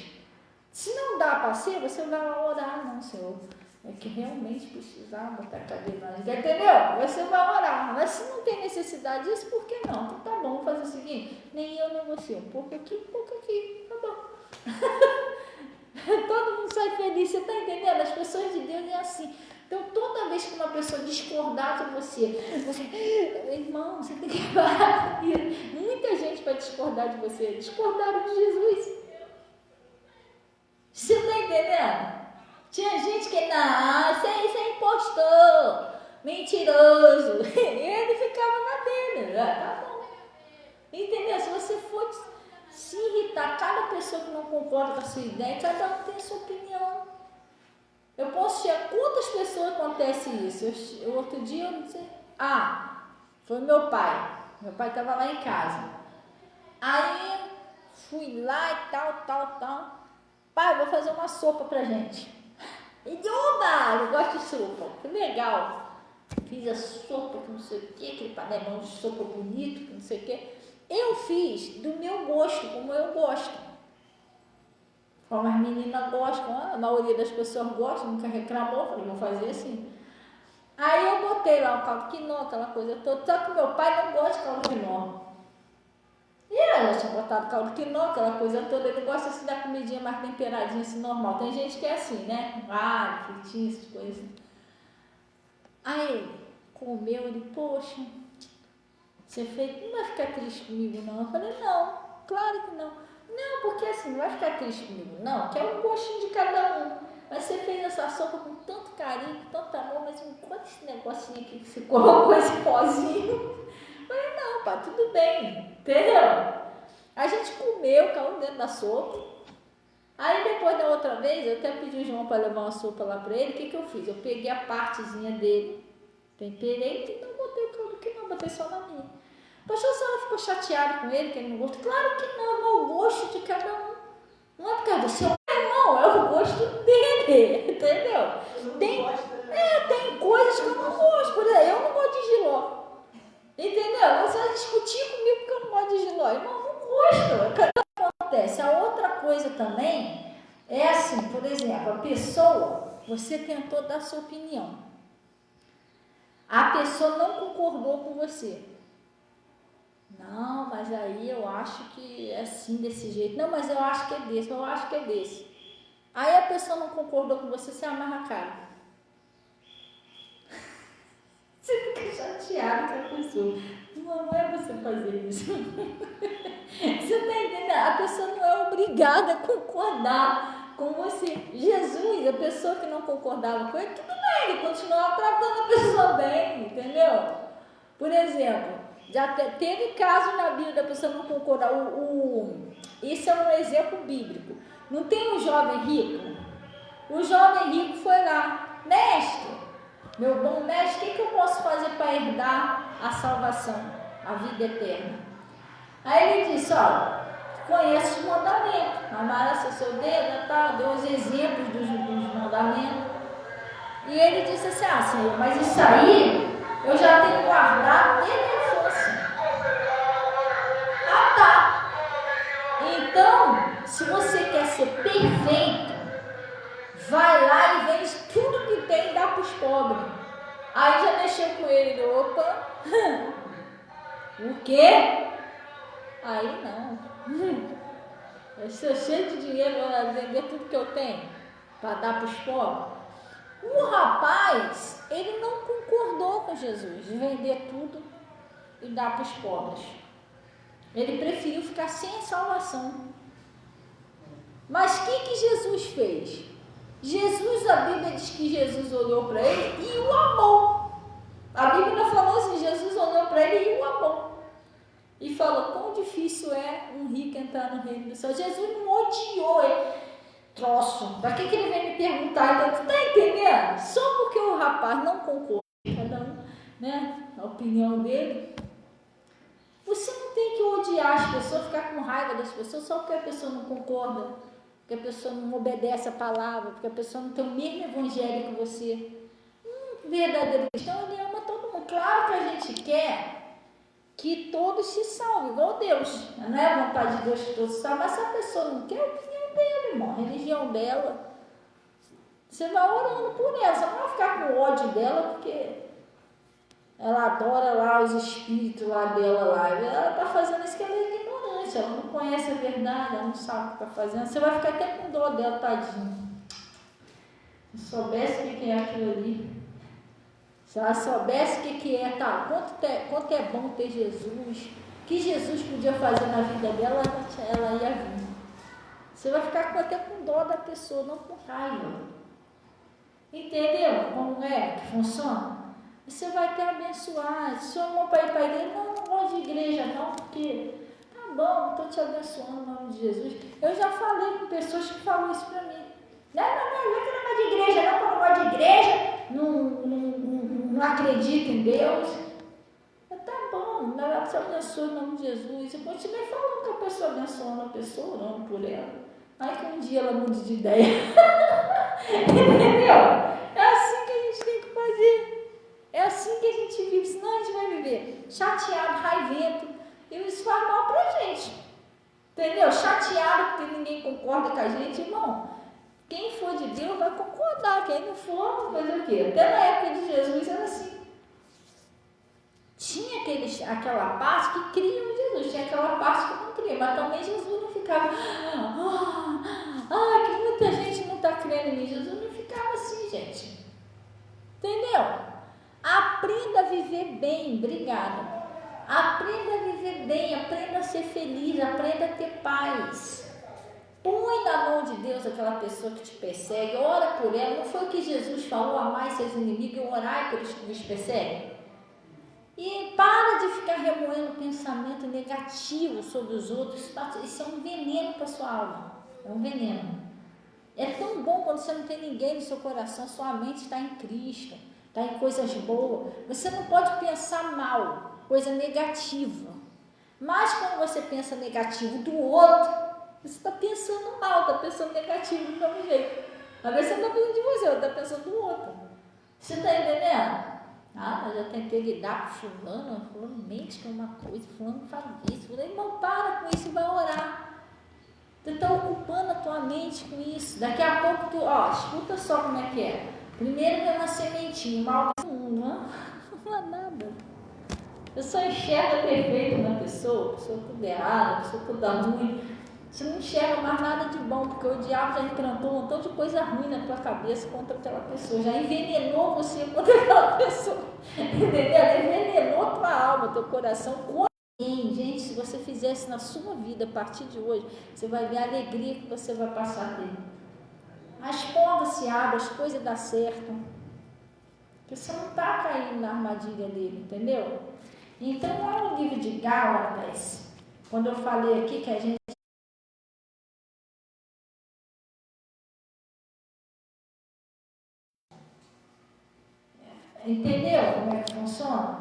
Se não dá para ser, você vai lá orar, não, Senhor. É que realmente precisar botar a cadeira, entendeu? Você vai orar, mas se não tem necessidade disso, por que não? Então tá bom, vou fazer o seguinte, nem eu nem você, um pouco aqui, tá bom. Todo mundo sai feliz, você está entendendo? As pessoas de Deus é assim. Então toda vez que uma pessoa discordar de você, irmão, você tem que parar. Muita gente vai discordar de você, discordaram de Jesus. Você está entendendo? Tinha gente que, não, você é impostor, mentiroso. E ele ficava na dele. Tá bom. Entendeu? Se você for se irritar, cada pessoa que não concorda com a sua ideia, cada um tem a sua opinião. Eu posso chegar, quantas pessoas acontece isso? Outro dia, eu não sei. Foi meu pai. Meu pai estava lá em casa. Aí fui lá e tal. Pai, vou fazer uma sopa pra gente. E oba, eu gosto de sopa, que legal. Fiz a sopa com não sei o que, aquele panelão de sopa bonito, com não sei o que. Eu fiz do meu gosto, como eu gosto. Como as meninas gostam, a maioria das pessoas gosta, nunca reclamou, falei, vou fazer assim. Aí eu botei lá o caldo quinó, aquela coisa toda, só que meu pai não gosta de caldo quinó. E ela tinha botado caldo quinó, aquela coisa toda, ele gosta assim da comidinha mais temperadinha, assim, normal. Tem gente que é assim, né? Fritinho, essas coisas. Aí ele comeu, ele, poxa, você fez, não vai ficar triste comigo não? Eu falei, não, claro que não. Não, porque assim, não vai ficar triste comigo não, que é um gostinho de cada um. Mas você fez essa sopa com tanto carinho, com tanto amor, mas enquanto esse negocinho aqui que você colocou esse pozinho, eu falei, não, pá, tudo bem, entendeu? A gente comeu, caiu dentro da sopa. Aí depois da outra vez, eu até pedi o João para levar uma sopa lá para ele, o que eu fiz? Eu peguei a partezinha dele, temperei e não botei o caldo que não, botei só na minha. Pastor, a senhora ficou chateada com ele, que ele não gostou? Claro que não, é o gosto de cada um. Não é porque você é irmão, é o gosto dele, entendeu? Tem coisas que eu não gosto, por exemplo, eu não gosto de jiló. Entendeu? Você vai discutir comigo porque eu não gosto de jiló. Irmão, não gosto. Acontece. A outra coisa também é assim, por exemplo, a pessoa, você tentou dar sua opinião. A pessoa não concordou com você. Não, mas aí eu acho que é assim, desse jeito. Não, mas eu acho que é desse, eu acho que é desse. Aí a pessoa não concordou com você, você amarra a cara. Você fica chateado com a pessoa. Não é você fazer isso. Você está entendendo? A pessoa não é obrigada a concordar com você. Jesus, a pessoa que não concordava com ele, tudo bem, ele continuava tratando a pessoa bem, entendeu? Por exemplo, já teve caso na Bíblia da pessoa não concordar. Isso é um exemplo bíblico. Não tem um jovem rico? O jovem rico foi lá, mestre, meu bom mestre, o que eu posso fazer para herdar a salvação, a vida eterna? Aí ele disse, olha, conhece os mandamentos, amarás o seu dedo, tal, deu os exemplos dos mandamentos. E ele disse assim, Senhor, mas isso aí eu já tenho guardado desde a infância. Tá. Então, se você quer ser perfeito, vai lá e vende tudo que tem e dá para os pobres. Aí já mexeu com ele, opa, o quê? Aí não. Eu sou cheio de dinheiro, vou vender tudo que eu tenho para dar para os pobres. O rapaz, ele não concordou com Jesus de vender tudo e dar para os pobres. Ele preferiu ficar sem a salvação. Mas o que Jesus fez? Jesus, a Bíblia diz que Jesus olhou para ele e o amou. A Bíblia falou assim, Jesus olhou para ele e o amou. E falou, quão difícil é um rico entrar no reino do céu. Jesus não odiou ele. Troço, para que ele vem me perguntar? Então, tu está entendendo? Só porque o rapaz não concordou, cada um, né, a opinião dele. Você não tem que odiar as pessoas, ficar com raiva das pessoas só porque a pessoa não concorda, porque a pessoa não obedece a palavra, porque a pessoa não tem o mesmo evangelho que você. Verdadeiro cristão, ele ama todo mundo. Claro que a gente quer que todos se salvem, igual Deus. Não é a vontade de Deus que todos se salvem, mas se a pessoa não quer, é a opinião dela, irmão, a religião dela. Você vai orando por ela, você não vai ficar com ódio dela, porque ela adora lá os espíritos lá dela lá. Ela está fazendo isso que ela é ignorante, ela não conhece a verdade, ela não sabe o que está fazendo. Você vai ficar até com dó dela, tadinho. Se soubesse o que é aquilo ali. Se ela soubesse o que é, tá, quanto é bom ter Jesus, o que Jesus podia fazer na vida dela, ela ia vir. Você vai ficar até com dó da pessoa, não com raiva. Entendeu como é que funciona? Você vai até abençoar. Se o irmão para ir para a igreja, não gosto de igreja não, porque tá bom, estou te abençoando no nome de Jesus. Eu já falei com pessoas que falam isso para mim. Não que não gosto de igreja, não, que eu não gosto de igreja, não acredito em Deus. Tá bom, ela te abençoe em nome de Jesus. E continue falando com a pessoa, abençoando a pessoa, orando por ela. Aí que um dia ela mude de ideia. Entendeu? É assim que a gente tem que fazer. É assim que a gente vive, senão a gente vai viver chateado, raivento, e isso faz mal pra gente. Entendeu? Chateado porque ninguém concorda com a gente, irmão. Quem for de Deus vai concordar, quem não for, vai fazer o quê? Até na época de Jesus era assim. Tinha aquela parte que cria em Jesus, tinha aquela parte que não cria, mas também Jesus não ficava, que muita gente não está crendo em mim. Jesus não ficava assim, gente. Entendeu? Aprenda a viver bem, obrigada. Aprenda a viver bem, aprenda a ser feliz, aprenda a ter paz. Põe na mão de Deus aquela pessoa que te persegue, ora por ela. Não foi o que Jesus falou, amai seus inimigos e orai pelos que vos perseguem? E para de ficar remoendo pensamento negativo sobre os outros. Isso é um veneno para a sua alma. É um veneno. É tão bom quando você não tem ninguém no seu coração, sua mente está em Cristo, está em coisas boas. Você não pode pensar mal, coisa negativa. Mas quando você pensa negativo do outro, você está pensando mal, está pensando negativo do mesmo jeito. Às vezes você não está pensando de você, está pensando do outro. Você está entendendo? Mas eu tentei lidar com fulano mente que é uma coisa, fulano faz isso. Fulano, irmão, para com isso e vai orar. Tu está ocupando a tua mente com isso. Daqui a pouco tu, escuta só como é que é. Primeiro vem uma sementinha, mal não é nada. Eu só enxergo defeito na pessoa tudo errado, pessoa tudo ruim. Você não enxerga mais nada de bom, porque o diabo já implantou um montão de coisa ruim na tua cabeça contra aquela pessoa, já envenenou você contra aquela pessoa, entendeu? Envenenou tua alma, teu coração. Gente, se você fizer isso na sua vida a partir de hoje, você vai ver a alegria que você vai passar dele. As portas se abrem, as coisas dão certo, porque você não está caindo na armadilha dele, entendeu? Então, lá no livro de Gálatas, quando eu falei aqui que a gente entendeu como é que funciona?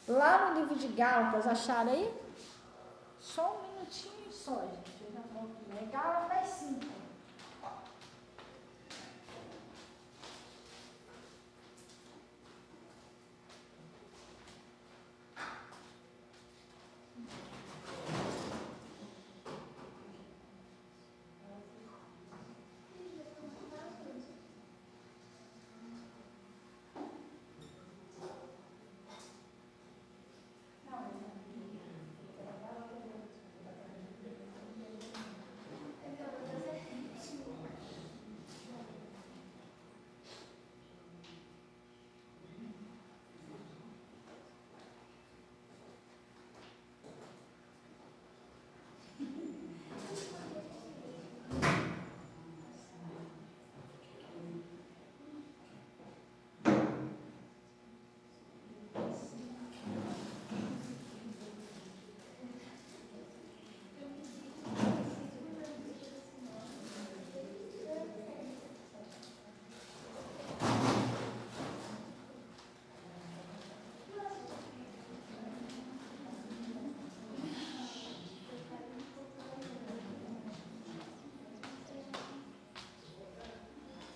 Lá no livro de Gálatas, acharam aí? Só um minutinho só, gente. Eu já volto. É Gálatas 5.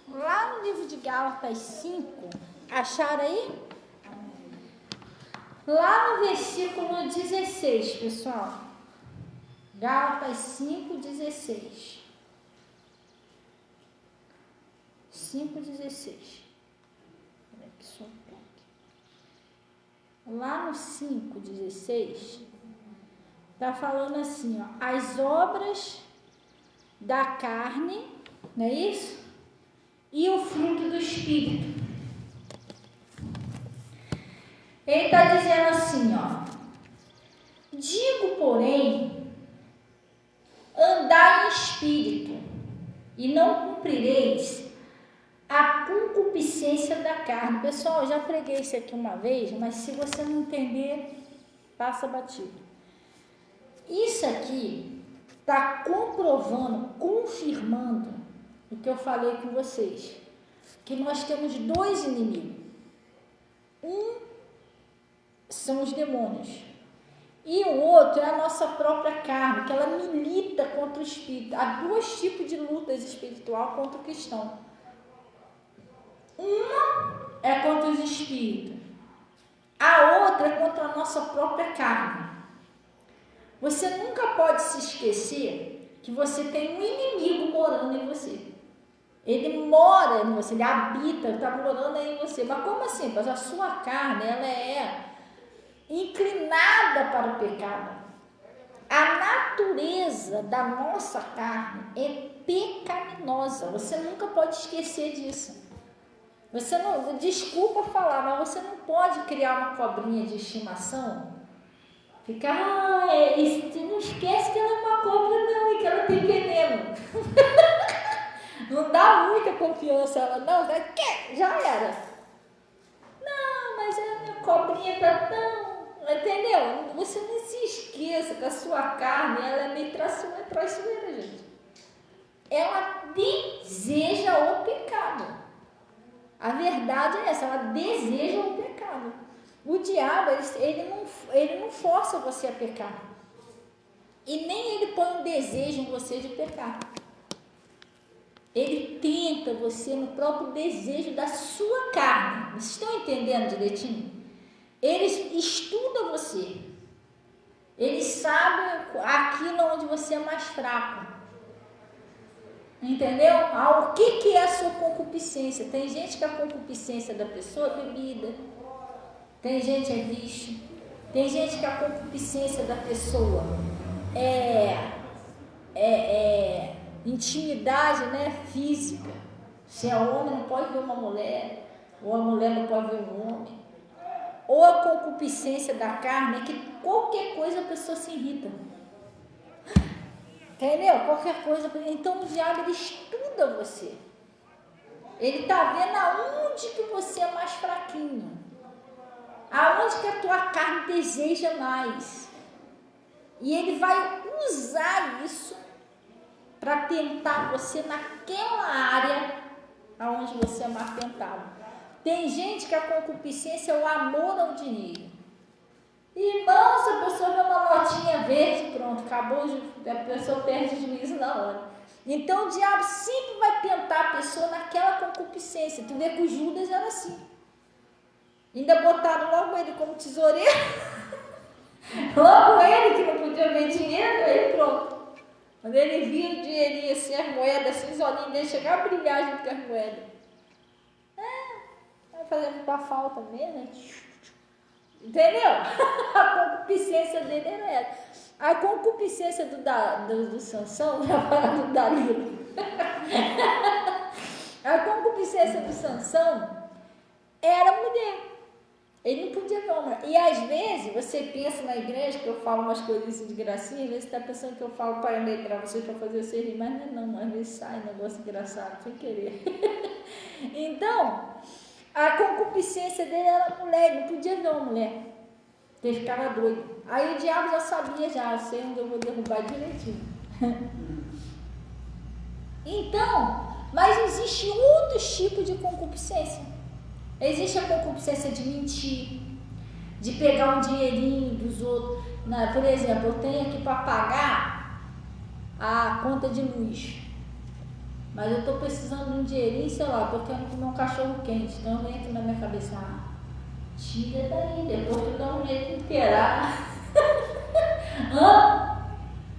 Lá no livro de Gálatas 5, acharam aí? Lá no versículo 16, pessoal. Gálatas 5, 16. 5, 16. Lá no 5, 16, está falando assim, as obras da carne, não é isso? E o fruto do Espírito. Ele está dizendo assim, digo, porém, andai em espírito, e não cumprireis a concupiscência da carne. Pessoal, eu já preguei isso aqui uma vez, mas se você não entender, passa batido. Isso aqui está comprovando, confirmando o que eu falei com vocês, que nós temos dois inimigos. Um são os demônios, E o outro é a nossa própria carne, que ela milita contra o espírito. Há dois tipos de lutas espiritual contra o cristão. Uma é contra os espíritos, a outra é contra a nossa própria carne. Você nunca pode se esquecer que você tem um inimigo morando em você. Ele mora em você, ele habita, está morando aí em você. Mas como assim? Mas a sua carne, ela é inclinada para o pecado. A natureza da nossa carne é pecaminosa. Você nunca pode esquecer disso. Você não, desculpa falar, mas você não pode criar uma cobrinha de estimação. Ficar, não esquece que ela é uma cobra não, e que ela tem veneno. Não dá muita confiança, ela não, já era. Não, mas a minha cobrinha tá tão, entendeu? Você não se esqueça que a sua carne, ela é meio traiçoeira, gente. Ela deseja o pecado. A verdade é essa, ela deseja o pecado. O diabo, ele não força você a pecar. E nem ele põe um desejo em você de pecar. Ele tenta você no próprio desejo da sua carne. Vocês estão entendendo direitinho? Ele estuda você. Ele sabe aquilo onde você é mais fraco. Entendeu? O que é a sua concupiscência? Tem gente que a concupiscência da pessoa é bebida. Tem gente que é vício. Tem gente que a concupiscência da pessoa é intimidade, né, física. Se é homem, não pode ver uma mulher, ou a mulher não pode ver um homem. Ou a concupiscência da carne é que qualquer coisa a pessoa se irrita. Entendeu? Qualquer coisa. Então o diabo, ele estuda você. Ele está vendo aonde que você é mais fraquinho. Aonde que a tua carne deseja mais. E ele vai usar isso para tentar você naquela área aonde você é mais tentado. Tem gente que a concupiscência é o amor ao dinheiro. Irmão, se a pessoa vê uma notinha verde, pronto, acabou, a pessoa perde o juízo na hora. Então o diabo sempre vai tentar a pessoa naquela concupiscência. Tu vê que o Judas era assim. Ainda botaram logo ele como tesoureiro. Logo ele que não podia ver dinheiro, aí pronto. Quando ele via o dinheirinho assim, as moedas, assim, os olhinhos dele chegaram a brilhar junto com as moedas. Vai fazer muita falta mesmo, né? Entendeu? A concupiscência dele era essa. A concupiscência do Sansão, já falando do Dalilo. A concupiscência do Sansão era a mulher. Ele não podia ver uma mulher. E às vezes você pensa na igreja que eu falo umas coisas de gracinha, às vezes você está pensando que eu falo para lembrar vocês para fazer você rir, mas não, às vezes sai um negócio engraçado sem querer. Então, a concupiscência dele era a mulher, ele não podia ver uma mulher. Ele ficava doido. Aí o diabo já sabia, eu sei onde eu vou derrubar direitinho. Então, mas existe outros tipos de concupiscência. Existe a concupiscência de mentir, de pegar um dinheirinho dos outros. Por exemplo, eu tenho aqui para pagar a conta de luz, mas eu estou precisando de um dinheirinho, sei lá, estou querendo comer um cachorro quente. Então eu entro na minha cabeça, tira daí, depois tu dá um jeito de inteirar.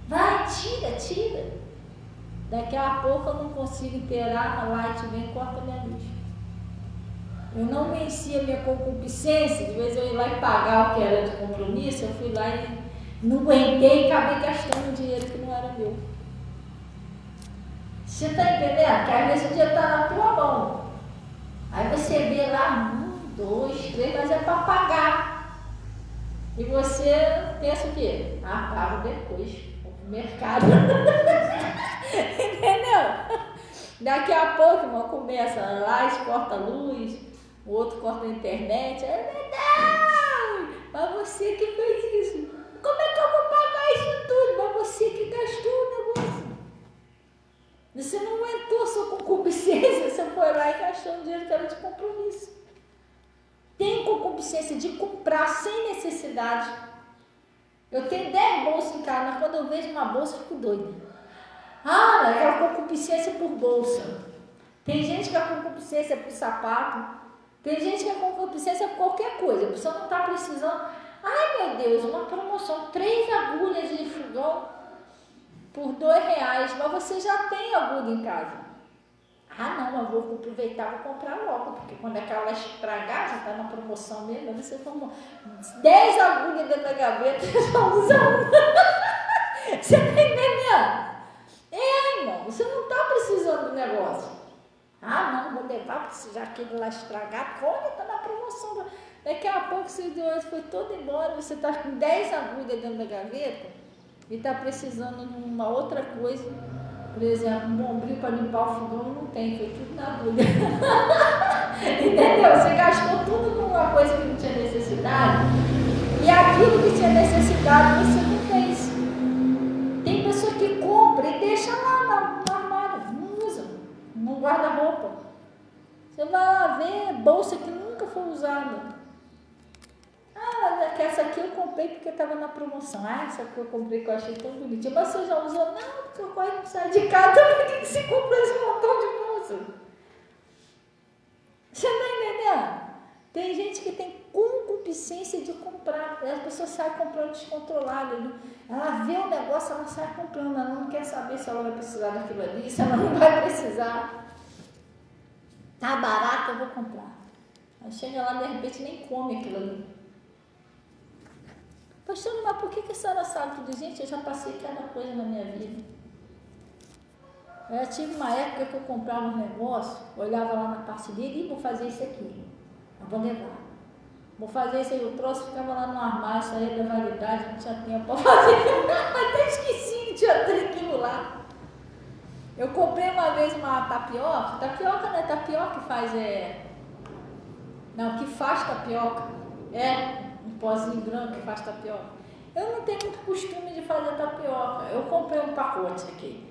Vai, tira. Daqui a pouco eu não consigo inteirar, a light vem e corta a minha luz. Eu não venci a minha concupiscência, de vez eu ir lá e pagar o que era de compromisso, eu fui lá e não aguentei e acabei gastando dinheiro que não era meu. Você está entendendo? Que às vezes o dinheiro está na tua mão. Aí você vê lá, 1, 2, 3, mas é para pagar. E você pensa o quê? Pago depois, vou pro mercado. Entendeu? Daqui a pouco, irmão, começa lá, corta a luz, o outro corta a internet. É verdade! Mas você que fez isso. Como é que eu vou pagar isso tudo? Mas você que gastou o negócio. Você não aguentou sua concupiscência, você foi lá e gastou um dinheiro que era de compromisso. Tem concupiscência de comprar sem necessidade. Eu tenho 10 bolsas em casa, mas quando eu vejo uma bolsa, eu fico doida. Ah, é a concupiscência por bolsa. Tem gente que a concupiscência é por sapato. Tem gente que a concupiscência é por qualquer coisa. A pessoa não está precisando. Ai, meu Deus, uma promoção. 3 agulhas de fogão por R$2. Mas você já tem agulha em casa. Ah, não, eu vou aproveitar, vou comprar logo. Porque quando aquela estragar, já está na promoção mesmo. Você tomou 10 agulhas dentro da gaveta e só usa uma. Você está entendendo? Irmão, você não está precisando do negócio. Ah, não, vou levar, porque se já aquele lá estragar, olha, está na promoção. Daqui a pouco seu Deus foi todo embora, você está com 10 agulhas dentro da gaveta e está precisando de uma outra coisa. Por exemplo, um bombril para limpar o fogão não tem, foi tudo na agulha. Entendeu? Você gastou tudo numa coisa que não tinha necessidade e aquilo que tinha necessidade você não fez. Tem pessoa que compra e deixa lá no armário, não usa, no guarda-roupa. Você vai lá ver bolsa que nunca foi usada. Ah, essa aqui eu comprei porque estava na promoção. Ah, essa aqui eu comprei que eu achei tão bonitinha. Mas você já usou? Não, porque eu quase não saio de casa. Por que você comprou esse montão de bolsa? Você está entendendo? Tem gente que tem concupiscência de comprar. A pessoa sai comprando descontrolada. Ela vê o negócio, ela sai comprando. Ela não quer saber se ela vai precisar daquilo ali, se ela não vai precisar. Tá barato, eu vou comprar. Aí chega lá, de repente, nem come aquilo ali. Pastor, mas por que a senhora sabe tudo? Gente, eu já passei cada coisa na minha vida. Eu tive uma época que eu comprava um negócio, olhava lá na parte dele e vou fazer isso aqui. Eu vou levar. Vou fazer isso aí. Eu trouxe, ficava lá no armário, saía da validade, não tinha tempo para fazer. Até esqueci que tinha aquilo lá. Eu comprei uma vez uma tapioca. Tapioca não é tapioca que faz, Não, que faz tapioca. Um pozinho branco que faz tapioca. Eu não tenho muito costume de fazer tapioca. Eu comprei um pacote aqui.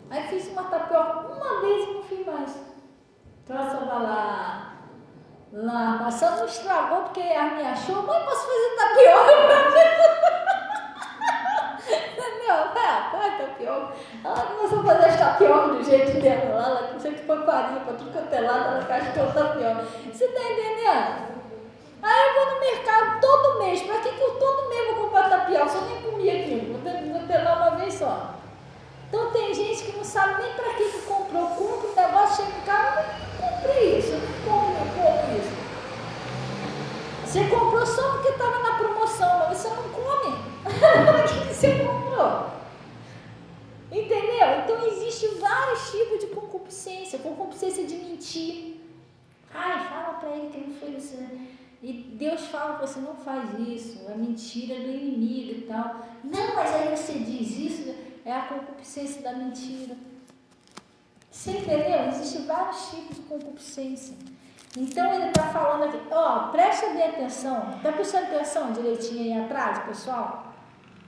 Aí fiz uma tapioca uma vez e não fiz mais. Trouxe lá, mas só não estragou porque a minha achou, mãe, posso fazer tapioca pra mim? Qual tapioca? Ela começou a fazer as tapioca do jeito dela. Ela sempre foi farinha pra tudo quanto é lado, ela cascou tapioca. Você tá entendendo? Aí eu vou no mercado todo mês. Pra que eu todo mês vou comprar tapioca? Eu nem comia aquilo. Vou ter lá uma vez só. Então tem gente que não sabe nem pra que comprou. Compra o negócio, chega em casa, eu não comprei isso. Eu não como isso. Você comprou só porque estava na promoção, mas você não come. Para que você comprou? Entendeu? Então existem vários tipos de concupiscência. Concupiscência de mentir. Ai, fala pra ele que não foi isso. E Deus fala que você não faz isso, é mentira do inimigo e tal. Não, mas aí você diz isso, é a concupiscência da mentira. Você entendeu? Existem vários tipos de concupiscência. Então ele está falando aqui, presta bem atenção, está prestando atenção direitinho aí atrás, pessoal?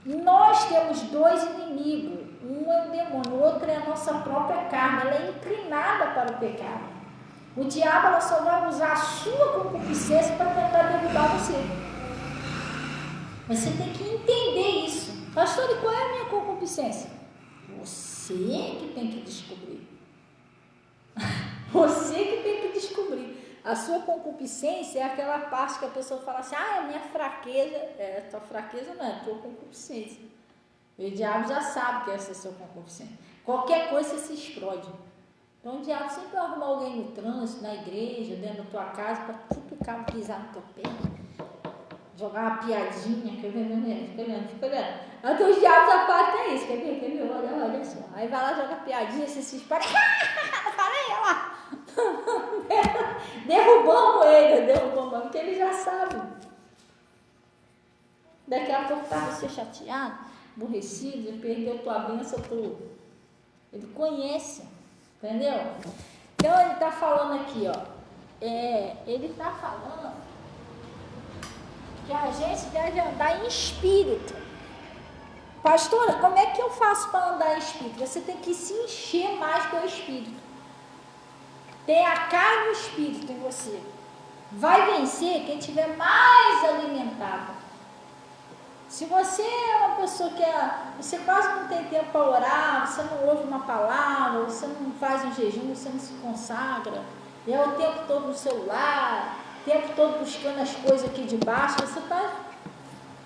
Nós temos 2 inimigos, um é o demônio, o outro é a nossa própria carne, ela é inclinada para o pecado. O diabo ela só vai usar a sua concupiscência para tentar derrubar você. Você tem que entender isso. Pastor, e qual é a minha concupiscência? Você que tem que descobrir. Você que tem que descobrir. A sua concupiscência é aquela parte que a pessoa fala assim, a minha fraqueza, tua fraqueza não é, tua concupiscência. E o diabo já sabe que essa é a sua concupiscência. Qualquer coisa você se explode. Então o diabo sempre vai arrumar alguém no trânsito, na igreja, dentro da tua casa, para cutucar, pisar no teu pé, jogar uma piadinha, quer ver? Fica olhando. Aí os diabos já fazem isso, quer ver? Olha só. Aí vai lá, joga piadinha, você se espalha. Falei, ó. Derrubamos ele, porque ele já sabe. Daqui a pouco tá você chateado, aborrecido, ele perdeu tua bênção toda. Ele conhece. Entendeu? Então ele está falando aqui, ele está falando que a gente deve andar em espírito. Pastora, como é que eu faço para andar em espírito? Você tem que se encher mais do espírito. Tem a carne e o espírito em você. Vai vencer quem estiver mais alimentado. Se você é uma pessoa que você quase não tem tempo para orar, você não ouve uma palavra, você não faz um jejum, você não se consagra, e é o tempo todo no celular, o tempo todo buscando as coisas aqui de baixo, você está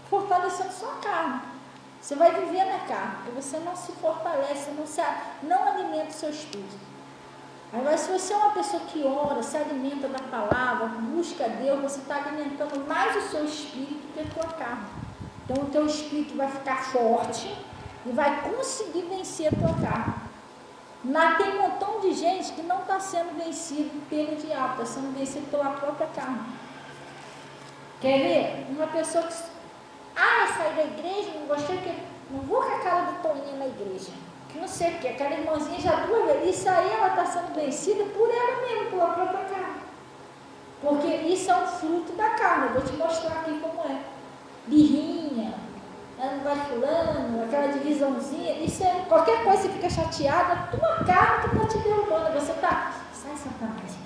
fortalecendo sua carne. Você vai viver na carne, porque você não se fortalece, não alimenta o seu espírito. Agora, se você é uma pessoa que ora, se alimenta da palavra, busca a Deus, você está alimentando mais o seu espírito que a tua carne. Então, o teu espírito vai ficar forte e vai conseguir vencer a tua carne. Tem um montão de gente que não está sendo vencido pelo diabo, está sendo vencido pela própria carne. Quer ver? Uma pessoa que... eu saí da igreja, não gostei, não vou com a cara do Toninho na igreja. Que não sei o que, aquela irmãzinha já 2 vezes, isso aí ela está sendo vencida por ela mesma, pela própria carne. Porque isso é um fruto da carne, eu vou te mostrar aqui como é. Birrinha, não vai fulano, aquela divisãozinha, isso é, qualquer coisa você fica chateada, a tua carne que está te derrubando, você está, sai Satanás,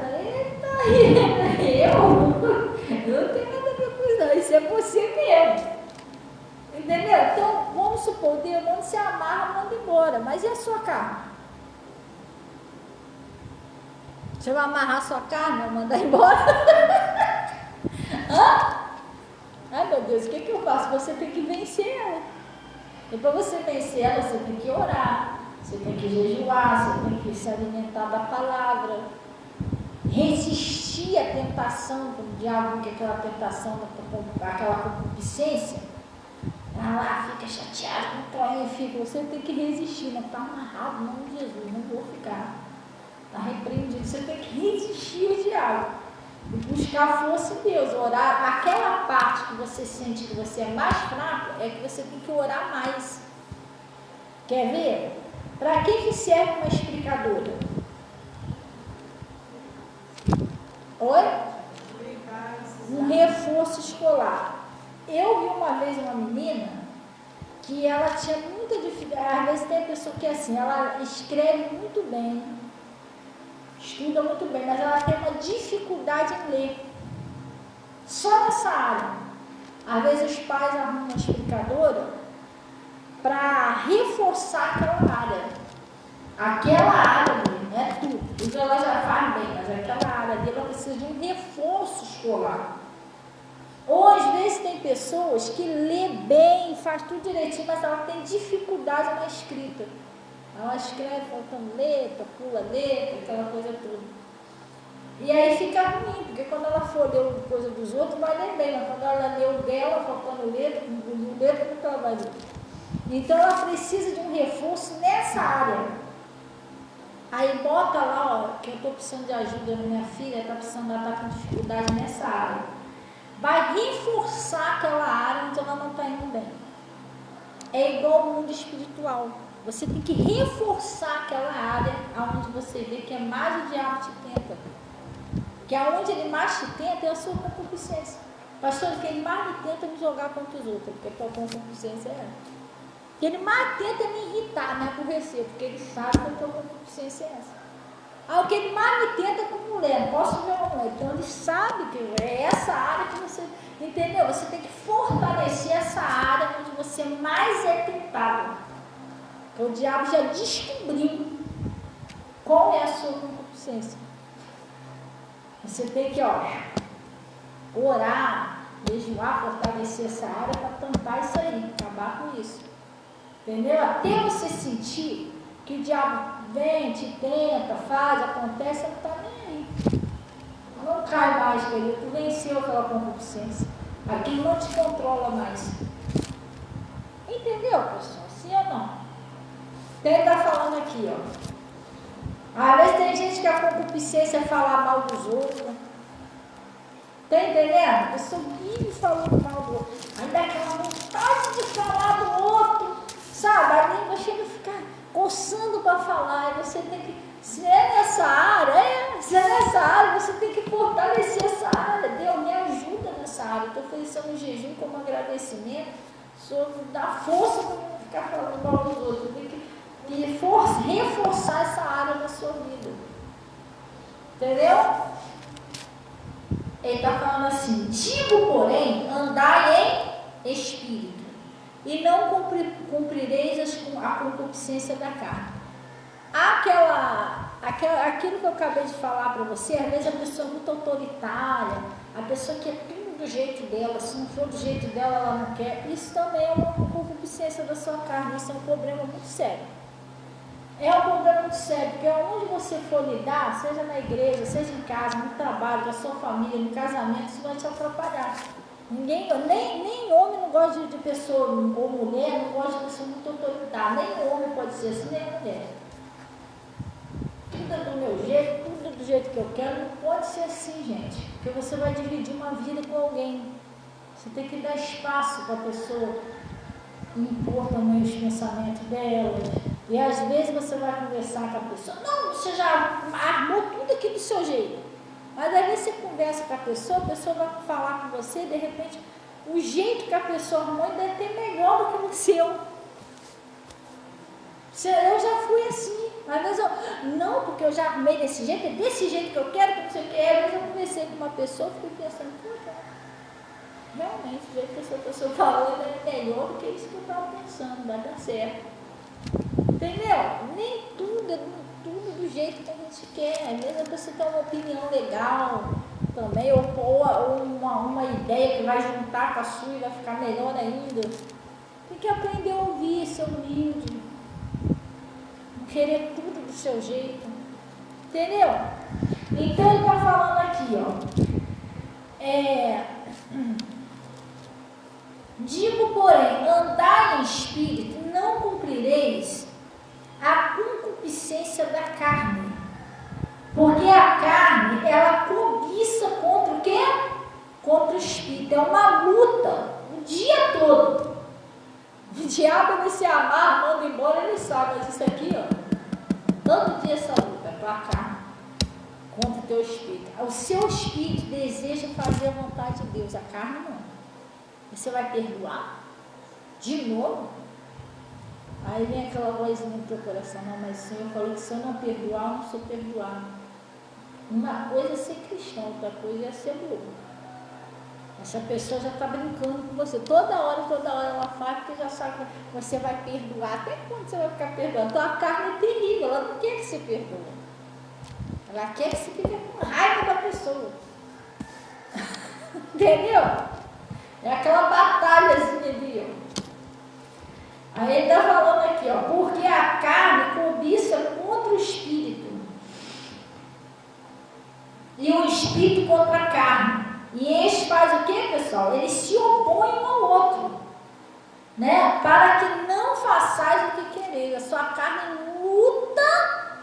eita, eu não tenho nada a ver com isso não, isso é você mesmo. Entendeu? Então, vamos supor, o demônio se amarra, manda embora. Mas e a sua carne? Você vai amarrar a sua carne, vai mandar embora? Ai, meu Deus, o que eu faço? Você tem que vencer ela. E para você vencer ela, você tem que orar, você tem que jejuar, você tem que se alimentar da palavra, resistir à tentação do diabo, que é aquela tentação, aquela concupiscência. Lá fica chateado, você tem que resistir, não está amarrado, em nome de Jesus, não vou ficar, está repreendido, você tem que resistir ao diabo, e buscar a força de Deus, orar, aquela parte que você sente que você é mais fraco, é que você tem que orar mais. Quer ver? Para que serve uma explicadora? Oi? Um reforço escolar. Eu vi uma vez uma menina que ela tinha muita dificuldade, às vezes tem pessoa que é assim, ela escreve muito bem, estuda muito bem, mas ela tem uma dificuldade em ler, só nessa área. Às vezes os pais arrumam uma explicadora para reforçar aquela área dele, não é tudo, tudo ela já faz bem, mas aquela área dele ela precisa de um reforço escolar. Ou às vezes tem pessoas que lê bem, faz tudo direitinho, mas ela tem dificuldade na escrita. Ela escreve faltando letra, pula letra, aquela coisa toda. E aí fica ruim, porque quando ela for ler coisa dos outros, vai ler bem, mas quando ela lê o dela, faltando letra, como que ela vai ler? Então ela precisa de um reforço nessa área. Aí bota lá, que eu estou precisando de ajuda da minha filha, ela está com dificuldade nessa área. Vai reforçar aquela área onde ela não está indo bem. É igual ao mundo espiritual. Você tem que reforçar aquela área onde você vê que é mais o diabo te tenta. Que aonde ele mais te tenta é a sua concupiscência. Pastor, que ele mais me tenta me jogar contra os outros, porque a tua concupiscência é essa. Que ele mais tenta me irritar, me aborrecer, porque ele sabe que a tua concupiscência é essa. O que ele mais me tenta com mulher, não posso ver uma mulher. Então ele sabe que é essa área que você, entendeu? Você tem que fortalecer essa área onde você mais é tentado. Porque o diabo já descobriu qual é a sua concupiscência. Você tem que, orar, jejuar, fortalecer essa área para tampar isso aí, acabar com isso. Entendeu? Até você sentir que o diabo vem, te tenta, faz, acontece, não está nem aí. Não cai mais, querido. Tu venceu aquela concupiscência. Aquilo não te controla mais. Entendeu, pessoal? Sim ou não? Tem que estar falando aqui, Às vezes tem gente que a concupiscência é falar mal dos outros. Tá entendendo? A pessoa vive falando mal do outro. Aí dá aquela vontade de falar do outro. Sabe? A língua chega a ficar coçando para falar. E você tem que, se é nessa área, você tem que fortalecer essa área. Deus me ajuda nessa área. Estou oferecendo um jejum como agradecimento. Dá força para não ficar falando mal dos outros. Tem que reforçar essa área na sua vida. Entendeu? Ele está falando assim: digo, porém, andai em espírito, e não cumprireis a concupiscência da carne. Aquilo que eu acabei de falar para você, às vezes a pessoa é muito autoritária, a pessoa quer tudo do jeito dela, se não for do jeito dela, ela não quer. Isso também é uma concupiscência da sua carne, isso é um problema muito sério. É um problema muito sério, porque onde você for lidar, seja na igreja, seja em casa, no trabalho, com a sua família, no casamento, isso vai te atrapalhar. Nem homem não gosta de pessoa, ou mulher não gosta de pessoa muito autoritária, nem homem pode ser assim, nem mulher. Tudo é do meu jeito, tudo é do jeito que eu quero, não pode ser assim, gente, porque você vai dividir uma vida com alguém. Você tem que dar espaço para a pessoa impor também os pensamentos dela. E às vezes você vai conversar com a pessoa, não, você já armou tudo aqui do seu jeito. Mas às vezes você conversa com a pessoa vai falar com você, e de repente o jeito que a pessoa armou deve ter melhor do que o seu. Eu já fui assim. Às vezes não, porque eu já armei desse jeito, é desse jeito que eu quero, que não sei o que. Às vezes eu conversei com uma pessoa e fiquei pensando, realmente, o jeito que essa pessoa falou é melhor do que isso que eu estava pensando, vai dar certo. Entendeu? Nem tudo é tudo do jeito que a gente quer. Às vezes a pessoa tem uma opinião legal também, ou uma ideia que vai juntar com a sua e vai ficar melhor ainda. Tem que aprender a ouvir, ser humilde. Não querer tudo do seu jeito. Entendeu? Então ele está falando aqui, ó. Digo, porém, andai em espírito, não cumprireis a concupiscência da carne, porque a carne, ela cobiça contra o quê? Contra o espírito, é uma luta o dia todo. O diabo, ele se amarra, manda embora, ele sabe, mas isso aqui, ó, todo dia essa luta é para a carne, contra o teu espírito. O seu espírito deseja fazer a vontade de Deus, a carne não. Você vai perdoar? De novo? Aí vem aquela vozinha no teu coração, não, mas o Senhor falou que se eu não perdoar, eu não sou perdoado. Uma coisa é ser cristão, outra coisa é ser bobo. Essa pessoa já está brincando com você. Toda hora ela faz, porque já sabe que você vai perdoar. Até quando você vai ficar perdoando? Então a carne é terrível, ela não quer que você perdoe. Ela quer que você fique com raiva da pessoa. Entendeu? É aquela batalhazinha ali, ó. Aí ele está falando aqui, ó, porque a carne cobiça contra o espírito, e o espírito contra a carne. E este faz o que, pessoal? Eles se opõem um ao outro, né? Para que não façais o que quereis. A sua carne luta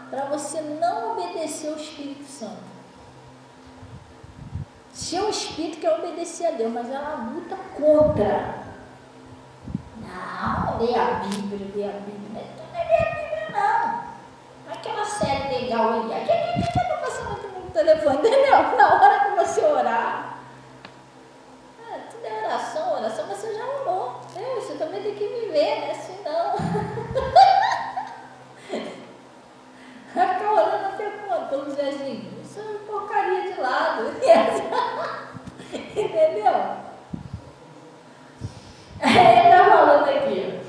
para você não obedecer ao Espírito Santo. Seu espírito quer obedecer a Deus, mas ela luta contra. Não, lê a Bíblia. Não é lê a Bíblia, não. Aquela série legal aí. A gente está passando aqui no telefone, entendeu? Na hora que você orar. Tudo é oração, você já orou. Você também tem que viver, né? Senão. Vai ficar orando até quando? Pelo Zezinho? Isso é porcaria de lado. Entendeu? Ele está falando aqui.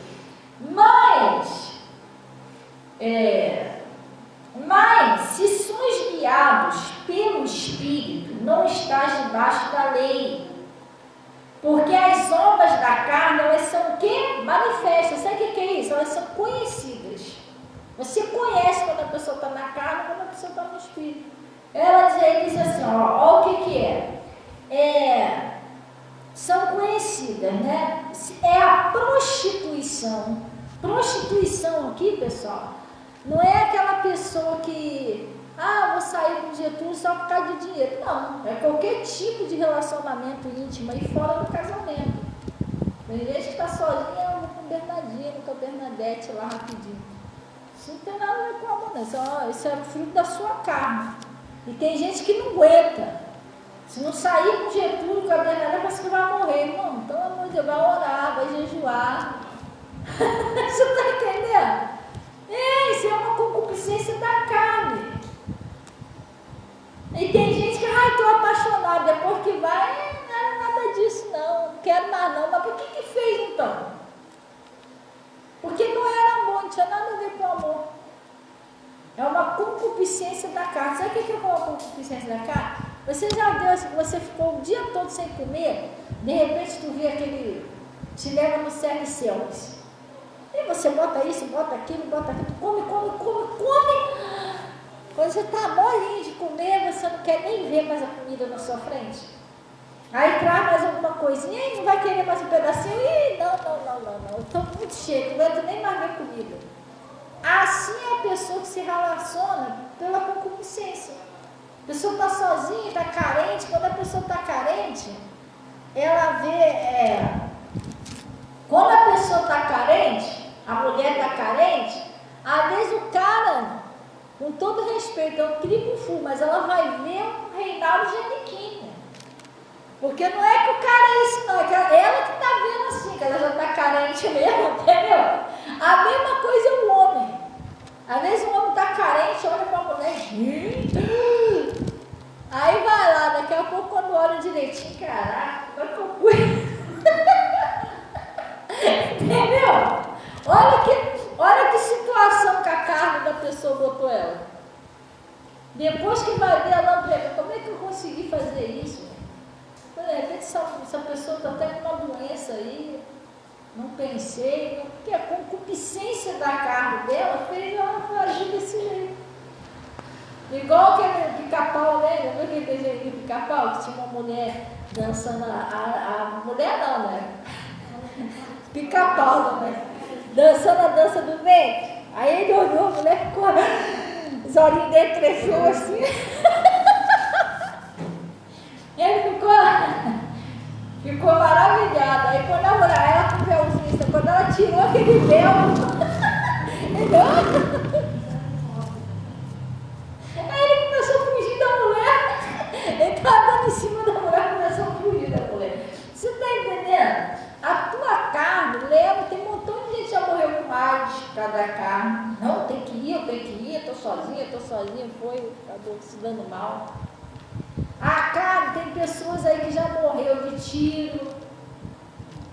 Mas se sois guiados pelo Espírito, não estás debaixo da lei. Porque as obras da carne, elas são o quê? Manifestas. Sabe o que é isso? Elas são conhecidas. Você conhece quando a pessoa está na carne, quando a pessoa está no Espírito. Ela diz assim, ó o que é. São conhecidas, né? É a prostituição. Prostituição aqui, pessoal, não é aquela pessoa que, vou sair com Getúlio só por causa de dinheiro. Não, é qualquer tipo de relacionamento íntimo aí fora do casamento. Tem gente que está sozinha, eu vou com Bernardino, com a Bernadette lá rapidinho. Isso não tem nada a ver com amor, não. Isso é fruto da sua carne. E tem gente que não aguenta. Se não sair com Getúlio, com a Bernadette, parece que vai morrer. Irmão, pelo amor de Deus, vai orar, vai jejuar. Você está entendendo? Isso é uma concupiscência da carne. E tem gente que, estou apaixonada, depois que vai, não era nada disso não, não quero mais não. Mas por que concupiscência da carne. Sabe o que é a concupiscência da carne? Você já viu assim, que você ficou o dia todo sem comer, de repente tu vê aquele, te leva no self-service. E você bota isso, bota aquilo, tu come. Quando você está molinho de comer, você não quer nem ver mais a comida na sua frente. Aí traz mais alguma coisinha, e não vai querer mais um pedacinho, e não, eu estou muito cheio, não aguento nem mais ver comida. Assim é a pessoa que se relaciona pela concupiscência. A pessoa está sozinha, está carente. Quando a pessoa está carente, ela vê, quando a pessoa está carente, a mulher está carente, às vezes o cara, com todo respeito, é um tribo, mas ela vai ver um reinado genequinho. Porque não é que o cara é isso, não, é que ela que está vendo assim, que ela já está carente mesmo, entendeu? A mesma coisa é o homem. Às vezes o homem está carente, olha para a mulher, aí vai lá, daqui a pouco quando olha direitinho, caraca, como é que eu fui? Entendeu? Olha que situação que a carne da pessoa botou ela. Depois que vai ver, ela pergunta, como é que eu consegui fazer isso? De repente essa pessoa está até com uma doença aí, não pensei, porque a concupiscência da carne dela fez ela agir desse jeito. Igual aquele pica-pau, né? Lembra aquele desenho do pica-pau? Que tinha uma mulher dançando, a mulher não, né? Pica-pau, né? Dançando a dança do ventre. Aí ele olhou, a mulher ficou, os olhinhos dele cresceu assim. Ele ficou maravilhado. Aí quando a mulher, ela com o véuzinho, quando ela tirou aquele véu, aí ele começou a fugir da mulher. Ele estava dando em cima da mulher, começou a fugir da mulher. Você está entendendo? A tua carne leva, tem um montão de gente que já morreu com AIDS por causa da carne. Não, tem que ir, estou sozinha, foi, acabou se dando mal. A carne, tem pessoas aí que já morreu de tiro,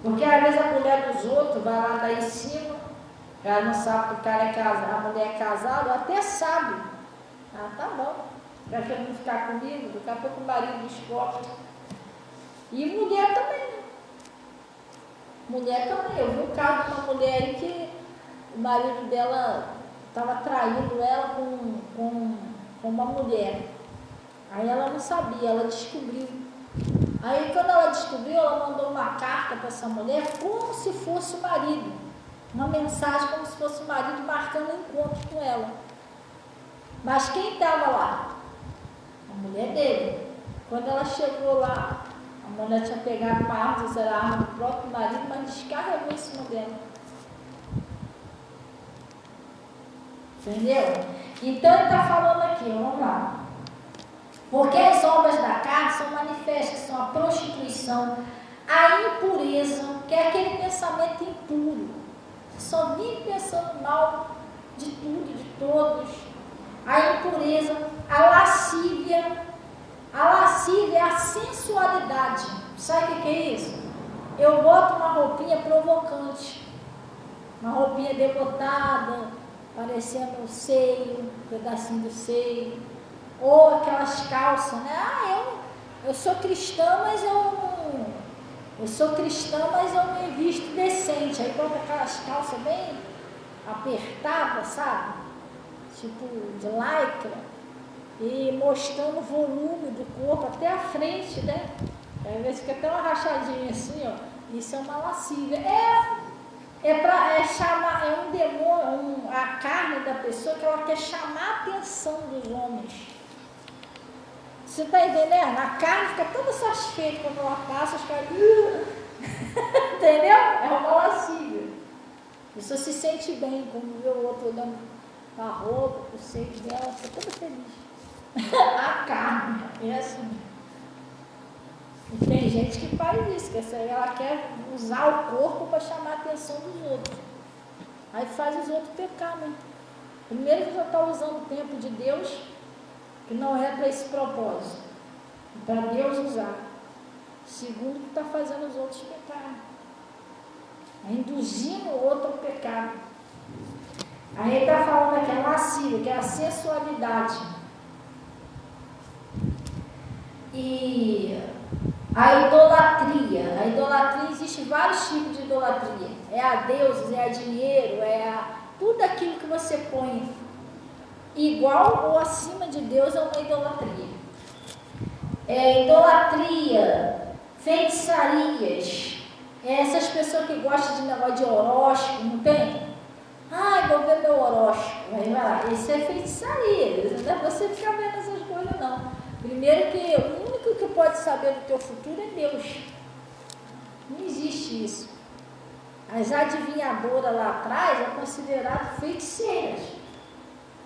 porque às vezes a mulher dos outros vai lá dar em cima, ela não sabe que o cara é casado, a mulher é casada, até sabe. Ah, tá bom, já quer não ficar comigo, daqui a pouco o marido descobre. E mulher também. Eu vi um caso de uma mulher aí que o marido dela estava traindo ela com uma mulher. Aí ela não sabia, ela descobriu. Aí quando ela descobriu, ela mandou uma carta para essa mulher como se fosse o marido. Uma mensagem como se fosse o marido marcando um encontro com ela. Mas quem estava lá? A mulher dele. Quando ela chegou lá, a mulher tinha pegado uma arma, isso era a arma do próprio marido, mas descarregou em cima dela. Entendeu? Então ele está falando aqui, vamos lá. Porque as obras da carne são manifestas, são a prostituição, a impureza, que é aquele pensamento impuro. Você só vive pensando mal de tudo, de todos. A impureza, a lascívia. A lascívia é a sensualidade. Sabe o que é isso? Eu boto uma roupinha provocante, uma roupinha decotada, parecendo o seio, um pedacinho do seio. Ou aquelas calças, né? Eu sou cristã, mas eu me visto decente. Aí bota aquelas calças bem apertadas, sabe? Tipo de lycra. E mostrando o volume do corpo até a frente, né? Às vezes fica até uma rachadinha assim, ó. Isso é uma lascívia. É um demônio, a carne da pessoa que ela quer chamar a atenção dos homens. Você está entendendo? A carne fica toda satisfeita quando ela passa, os caras. Entendeu? É uma lascívia. A pessoa se sente bem quando vê o outro olhando a roupa, o seio dela, fica toda feliz. A carne é assim. E tem gente que faz isso, que ela quer usar o corpo para chamar a atenção dos outros. Aí faz os outros pecar, né? Primeiro que já está usando o tempo de Deus, que não é para esse propósito, é para Deus usar. Segundo, que está fazendo os outros pecar, é induzindo o outro ao pecado. Aí ele está falando aqui, a lascívia, que é a sensualidade. E a idolatria. A idolatria, existe vários tipos de idolatria. É a deuses, é a dinheiro, tudo aquilo que você põe igual ou acima de Deus é uma idolatria. Idolatria, feitiçarias. Essas pessoas que gostam de negócio de horóscopo, não tem? Vou ver meu horóscopo. Aí vai lá, isso é feitiçaria. Não é você ficar vendo essas coisas, não. Primeiro que o único que pode saber do teu futuro é Deus. Não existe isso. As adivinhadoras lá atrás é considerado feiticeiras.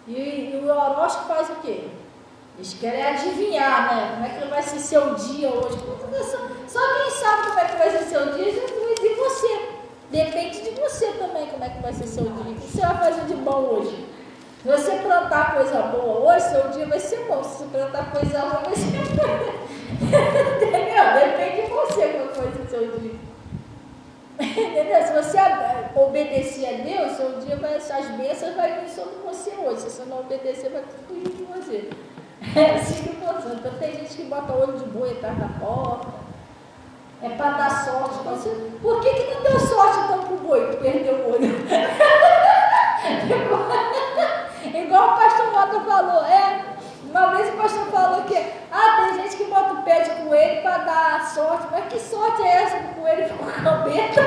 E o horóscopo faz o quê? Eles querem adivinhar, né? Como é que vai ser seu dia hoje? Só quem sabe como é que vai ser seu dia é de você. Depende de você também como é que vai ser seu dia. O que você vai fazer de bom hoje? Se você plantar coisa boa hoje, seu dia vai ser bom. Se você plantar coisa ruim, vai ser ruim. Entendeu? Depende de você como vai ser seu dia. Entendeu? Se você obedecer a Deus, seu dia as bênçãos vai vir sobre você hoje. Se você não obedecer, vai fugir de você. É assim que funciona. Então tem gente que bota olho de boi atrás da porta. É para dar sorte. Por que não deu sorte então pro boi que perdeu o olho? Igual o pastor Mota falou. Uma vez o pastor falou que tem gente que bota o pé de coelho para dar sorte. Mas que sorte é essa que o coelho ficou cambeta?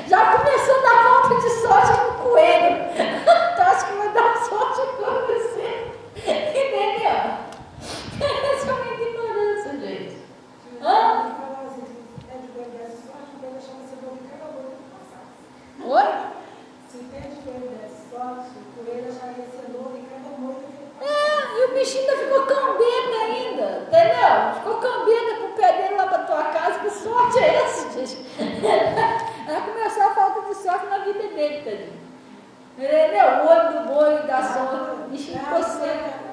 Já começou a dar falta de sorte com o coelho. Então acho que vai dar sorte para você. Entendeu? Isso é uma ignorância, gente. Oi? Se tem de coelho desse sorte, o coelho já ia ser novo e cada moita que E o bichinho ainda ficou cambeta ainda, entendeu? Ficou cambeta com o pé dele lá pra tua casa. Que sorte é essa, gente? Vai começar a falta de sorte na vida dele, tadinho. Entendeu? O olho do boi dá sorte, o bichinho ficou seco.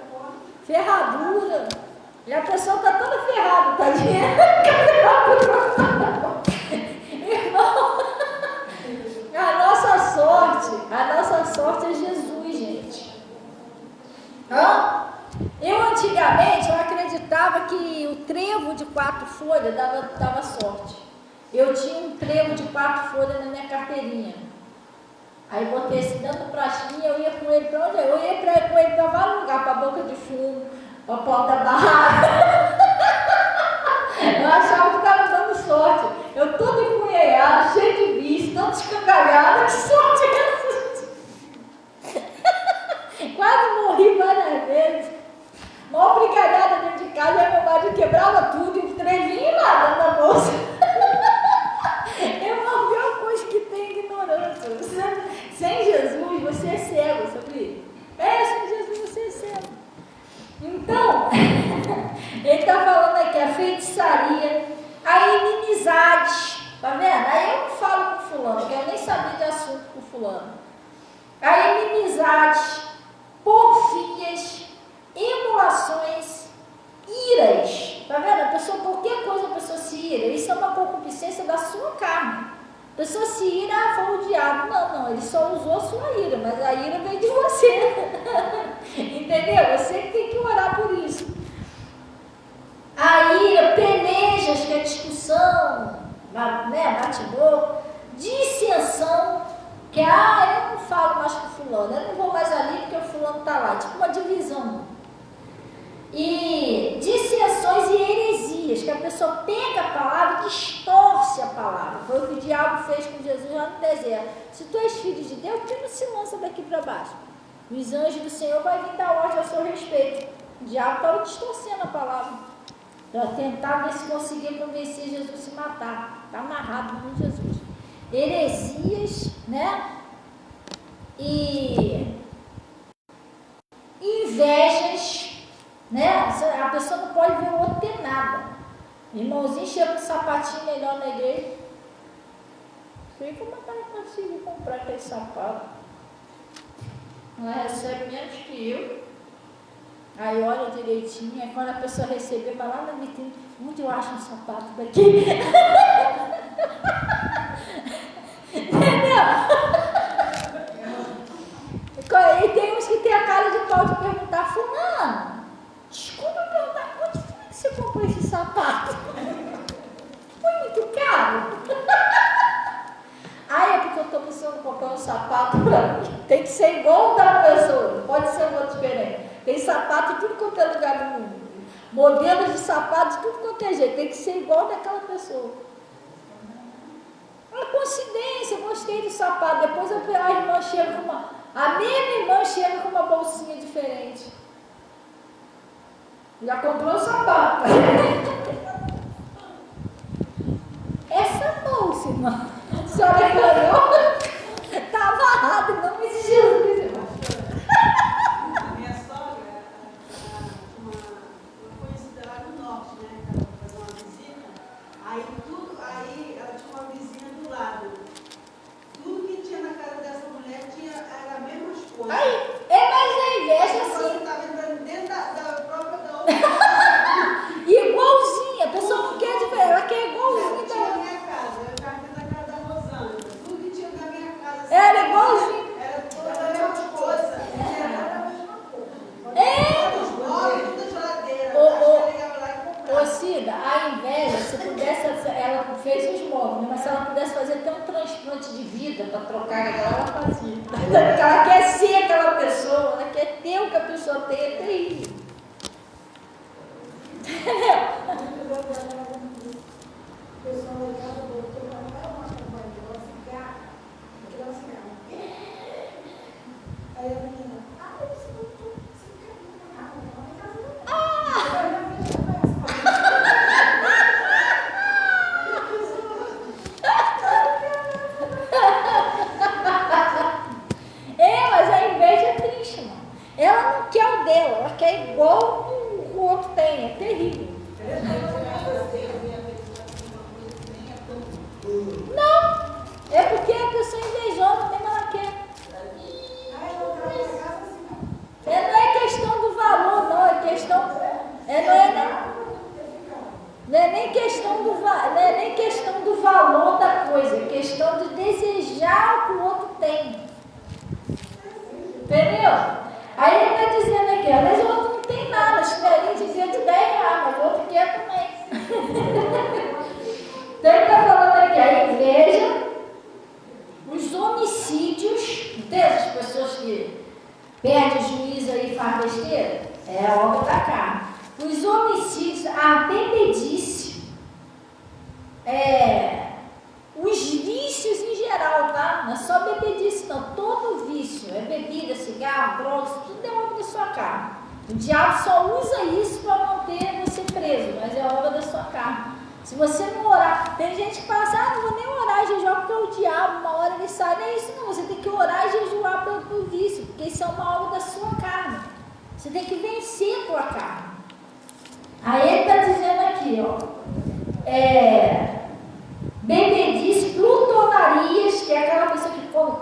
Ferradura. E a pessoa tá toda ferrada, tadinha. Irmão, a nossa sorte é Jesus, gente. Eu antigamente eu acreditava que o trevo de 4 folhas dava sorte. Eu tinha um trevo de 4 folhas na minha carteirinha. Aí botei esse dentro do pratinho e eu ia com ele para onde? Eu ia com ele para vários lugares, para Boca de Fumo, para a porta da barraca. Eu achava que estava dando sorte. Eu toda empunhada, cheia de vício, toda escangalhada, que sorte é essa? Quase morri várias vezes. Mó brincalhada dentro de casa, aí meu marido quebrava tudo e o trem vinha lá dentro da bolsa. É uma pior coisa que tem ignorância. Sem Jesus você é cego, sabia? Sem Jesus você é cego. Então, ele está falando aqui a feitiçaria, a inimizade. Tá vendo? Aí eu não falo com fulano, porque eu nem sabia de assunto com fulano. A inimizade, porfias, emulações, iras. Tá vendo? A pessoa, qualquer coisa a pessoa se ira. Isso é uma concupiscência da sua carne. A pessoa se ira, foi o diabo. Não, ele só usou a sua ira, mas a ira veio de você. Entendeu? Você que tem que orar por isso. A ira, pelejas, que é discussão, né, bate-boca, dissensão, que eu não falo mais com fulano, eu não vou mais ali porque o fulano está lá, tipo uma divisão. E dissensões e heresias, que a pessoa pega a palavra e distorce a palavra. Foi o que o diabo fez com Jesus lá no deserto. Se tu és filho de Deus, por que não se lança daqui para baixo? Os anjos do Senhor vão vir dar ordem ao seu respeito. O diabo estava distorcendo a palavra. Para tentar ver se conseguia convencer Jesus a se matar. Está amarrado no Jesus. Heresias, né? E invejas, né? A pessoa não pode ver o outro ter nada. Irmãozinho chega com um sapatinho melhor na igreja. Não sei como é que ela conseguiu comprar aquele sapato. Ela recebe menos que eu. Aí olha direitinho, aí quando a pessoa receber, vai lá na vitrine, onde eu acho um sapato daqui? Entendeu? modelos de sapato, tudo quanto é jeito, tem que ser igual daquela pessoa. Uma coincidência, gostei do sapato, depois a irmã chega com a mesma irmã chega com uma bolsinha diferente. Já comprou o sapato. Essa bolsa, irmã, a senhora ganhou, está amarrada em nome de Jesus, irmã. A minha sogra, uma conhecida lá no norte, né? Ela foi fazer uma visita, aí ela tinha uma vizinha do lado. Tudo que tinha na casa dessa mulher era a mesma coisa. Aí, mas a inveja Você assim. estava entrando dentro da própria da outra. Igualzinha, a pessoa não quer diferente, ela quer igualzinha. Tinha na minha casa, eu já fiz na casa da Rosângela. Tudo que tinha na minha casa. Era igualzinho. Era toda a mesma coisa. Era a mesma coisa. É. Todos móveis, tudo geladeira. Ô, Eu ligava lá e comprava. Ô Cida, a inveja, se pudesse, ela fez os móveis, mas se ela pudesse fazer até um transplante de vida para trocar aquela, ela fazia. Porque ela quer ser aquela pessoa, ela quer ter o que a pessoa tem, é terrível. Entendeu? O pessoal lá em casa voltou para não uma campanha, ela ficar, aquela cigarra. Aí a menina, você voltou, você quer Mas a inveja é triste, mano. Ela não quer o dela, ela quer igual o outro tem, é terrível. Não, é porque a pessoa invejosa mesmo ela quer. Não é questão do valor, não, é questão. Não é nem questão do valor da coisa, é questão de desejar o que o outro tem. Entendeu? Aí ele está dizendo aqui, às vezes o outro não tem nada, chinelinho de dia de 10 reais, mas o outro quer também. Então ele está falando aqui, a inveja, os homicídios, entende? As pessoas que perdem o juízo aí e fazem besteira, é a obra da carne. Os homicídios, a bebedice, os vícios em geral, tá? Não é só bebedice, não. Todo vício, é bebida, cigarro, drogas, tudo é obra da sua carne. O diabo só usa isso para manter você preso, mas é obra da sua carne. Se você não orar, tem gente que fala assim, não vou nem orar e jejuar porque é o diabo, uma hora ele sai. Não é isso não, você tem que orar e jejuar pelo vício, porque isso é uma obra da sua carne. Você tem que vencer a tua carne. Aí ele está dizendo aqui, bebedice, glutonarias, que é aquela pessoa que come,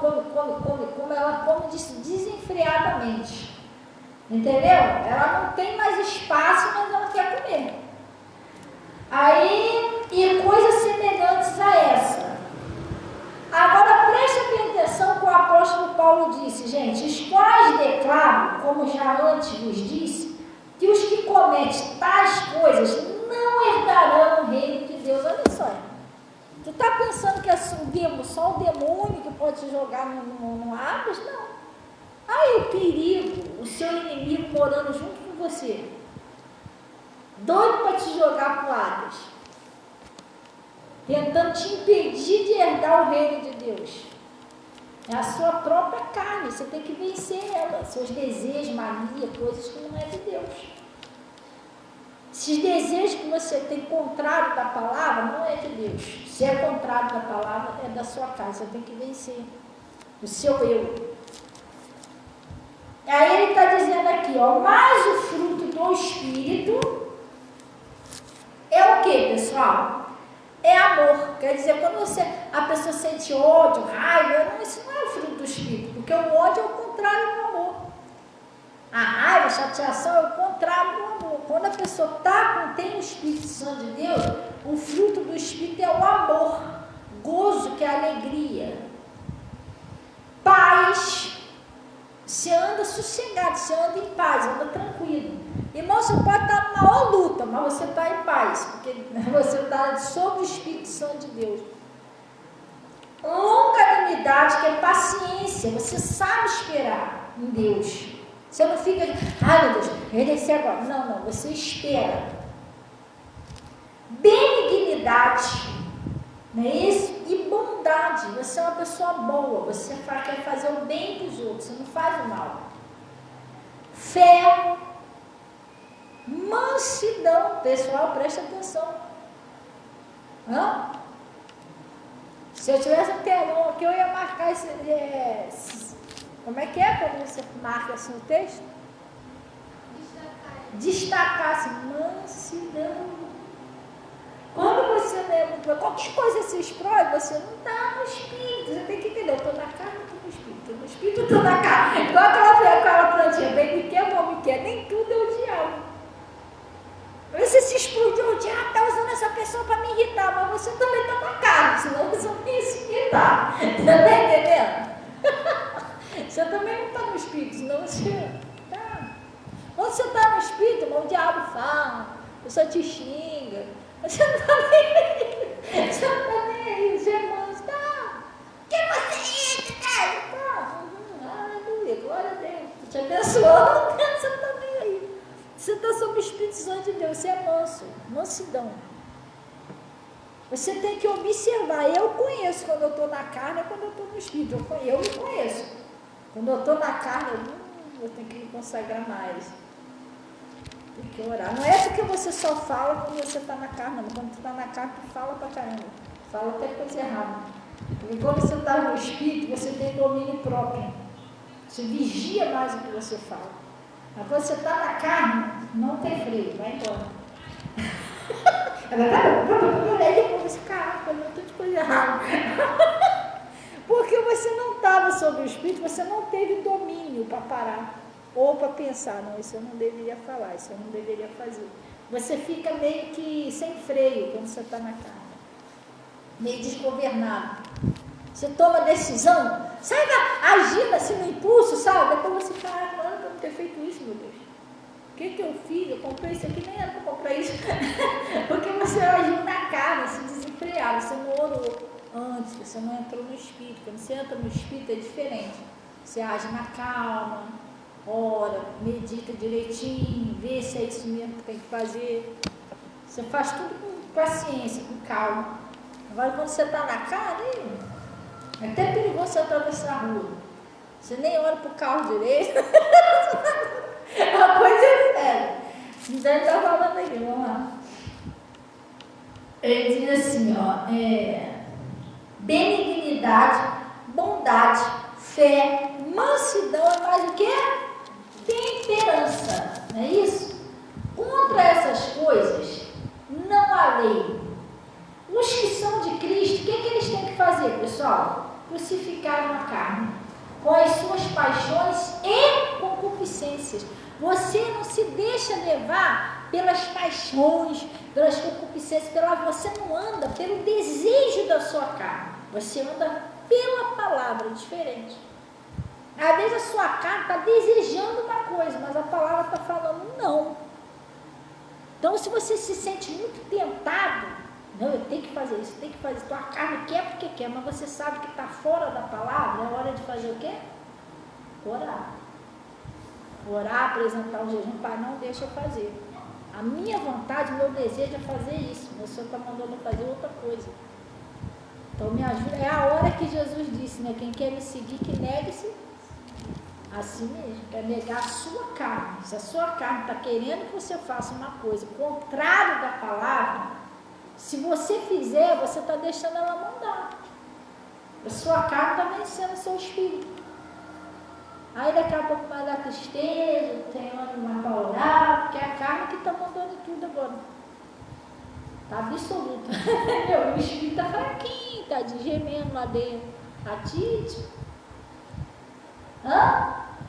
ela come desenfreadamente. Entendeu? Ela não tem mais espaço, mas ela quer comer. Aí, e coisas semelhantes a essa. Agora preste atenção que o apóstolo Paulo disse, gente, os quais declaram, como já antes vos disse, que os que cometem tais coisas não herdarão o reino de Deus. Olha só. Tu está pensando que é só o demônio que pode te jogar no Hades? Não. Aí o perigo, o seu inimigo morando junto com você, doido para te jogar para o Hades, tentando te impedir de herdar o reino de Deus. É a sua própria carne, você tem que vencer ela, seus desejos, mania, coisas que não é de Deus. Esses desejos que você tem contrário da palavra, não é de Deus. Se é contrário da palavra, é da sua casa, você tem que vencer o seu eu. Aí ele está dizendo aqui, mas o fruto do Espírito é o que, pessoal? É amor. Quer dizer, quando a pessoa sente ódio, raiva, isso não é o fruto do Espírito, porque o ódio é o contrário do amor. A raiva, a chateação é o contrário do amor. Quando a pessoa tem o Espírito Santo de Deus, o fruto do Espírito é o amor, gozo, que é a alegria, paz. Você anda sossegado, você anda em paz, anda tranquilo. Irmão, você pode estar na maior luta, mas você está em paz, porque você está sob o Espírito Santo de Deus. Longanimidade, que é paciência, você sabe esperar em Deus. Você não fica, ai meu Deus, eu desci agora. Não, você espera. Benignidade, não é isso? E bondade. Você é uma pessoa boa, você quer fazer o bem dos outros, você não faz o mal. Fé, mansidão. Pessoal, presta atenção. Se eu tivesse um telão aqui, eu ia marcar esse. Como é quando você marca assim o texto? Destacar-se, mansidão. Quando você lembra, qualquer coisa se explode, você não está no espírito. Você tem que entender, eu estou na carne, eu estou no espírito. Estou no espírito, estou na carne. Igual aquela plantinha, bem me quer, mal me quer. Nem tudo é o diabo. Você se explodiu, o diabo está usando essa pessoa para me irritar, mas você também está na carne, senão você não ia se irritar. Você está entendendo? Você também não está no espírito, senão você está. Quando você está no espírito, o diabo fala, a pessoa te xinga, você não está nem aí. Você não está nem aí, os irmãos, tá? Que você tá? Aleluia, glória a Deus. Te abençoando, você não está nem aí. Você está sob o Espírito Santo de Deus, você é manso, mansidão. Você tem que observar. Eu conheço quando eu estou na carne e quando eu estou no Espírito. Eu me conheço. Quando eu estou na carne, eu tenho que me consagrar mais. Tem que orar. Não é porque você só fala quando você está na carne, não. Quando você está na carne, tu fala pra caramba. Fala até coisa errada. Porque quando você está no Espírito, você tem domínio próprio. Você vigia mais o que você fala. Mas quando você está na carne, não tem freio, vai embora. Aí depois você, caraca, eu estou de coisa errada. Porque você não estava sob o Espírito, você não teve domínio para parar. Ou para pensar, não, isso eu não deveria falar, isso eu não deveria fazer. Você fica meio que sem freio quando você está na carne. Meio desgovernado. Você toma decisão, sai agindo assim no impulso, sabe? Depois você fala, não, eu não ter feito isso, meu Deus. O que eu fiz? Eu comprei isso aqui, nem era para comprar isso. Porque você agiu na carne, se desenfreado, você não orou antes, você não entrou no Espírito. Quando você entra no Espírito é diferente. Você age na calma, ora, medita direitinho, vê se é isso mesmo que tem que fazer. Você faz tudo com paciência, com calma. Agora quando você está na carne, é até perigoso você atravessar a rua. Você nem olha para o carro direito. É uma coisa séria. Então ele está falando aqui, vamos lá. Ele diz assim, benignidade, bondade, fé, mansidão e mais o quê? Temperança. Não é isso? Contra essas coisas não há lei. Os que são de Cristo, o que eles têm que fazer, pessoal? Crucificaram a carne com as suas paixões e concupiscências. Você não se deixa levar pelas paixões, pelas concupiscências, você não anda pelo desejo da sua carne. Você anda pela palavra, diferente. Às vezes a sua carne está desejando uma coisa, mas a palavra está falando não. Então, se você se sente muito tentado, não, eu tenho que fazer isso, tenho que fazer isso. Tua carne quer porque quer, mas você sabe que está fora da palavra, é hora de fazer o quê? Orar. Orar, apresentar o jejum, Pai, não deixa eu fazer. A minha vontade, o meu desejo é fazer isso, mas o Senhor está mandando eu fazer outra coisa. Então me ajuda. É a hora que Jesus disse, né? Quem quer me seguir, que negue-se a si mesmo. Quer negar a sua carne. Se a sua carne está querendo que você faça uma coisa contrário da palavra, se você fizer, você está deixando ela mandar. A sua carne está vencendo o seu espírito. Aí daqui a pouco vai dar tristeza, não tem ânimo para orar, porque é a carne que está mandando tudo agora. Está absoluta. O espírito está fraquinho, está gemendo lá dentro. Está títico.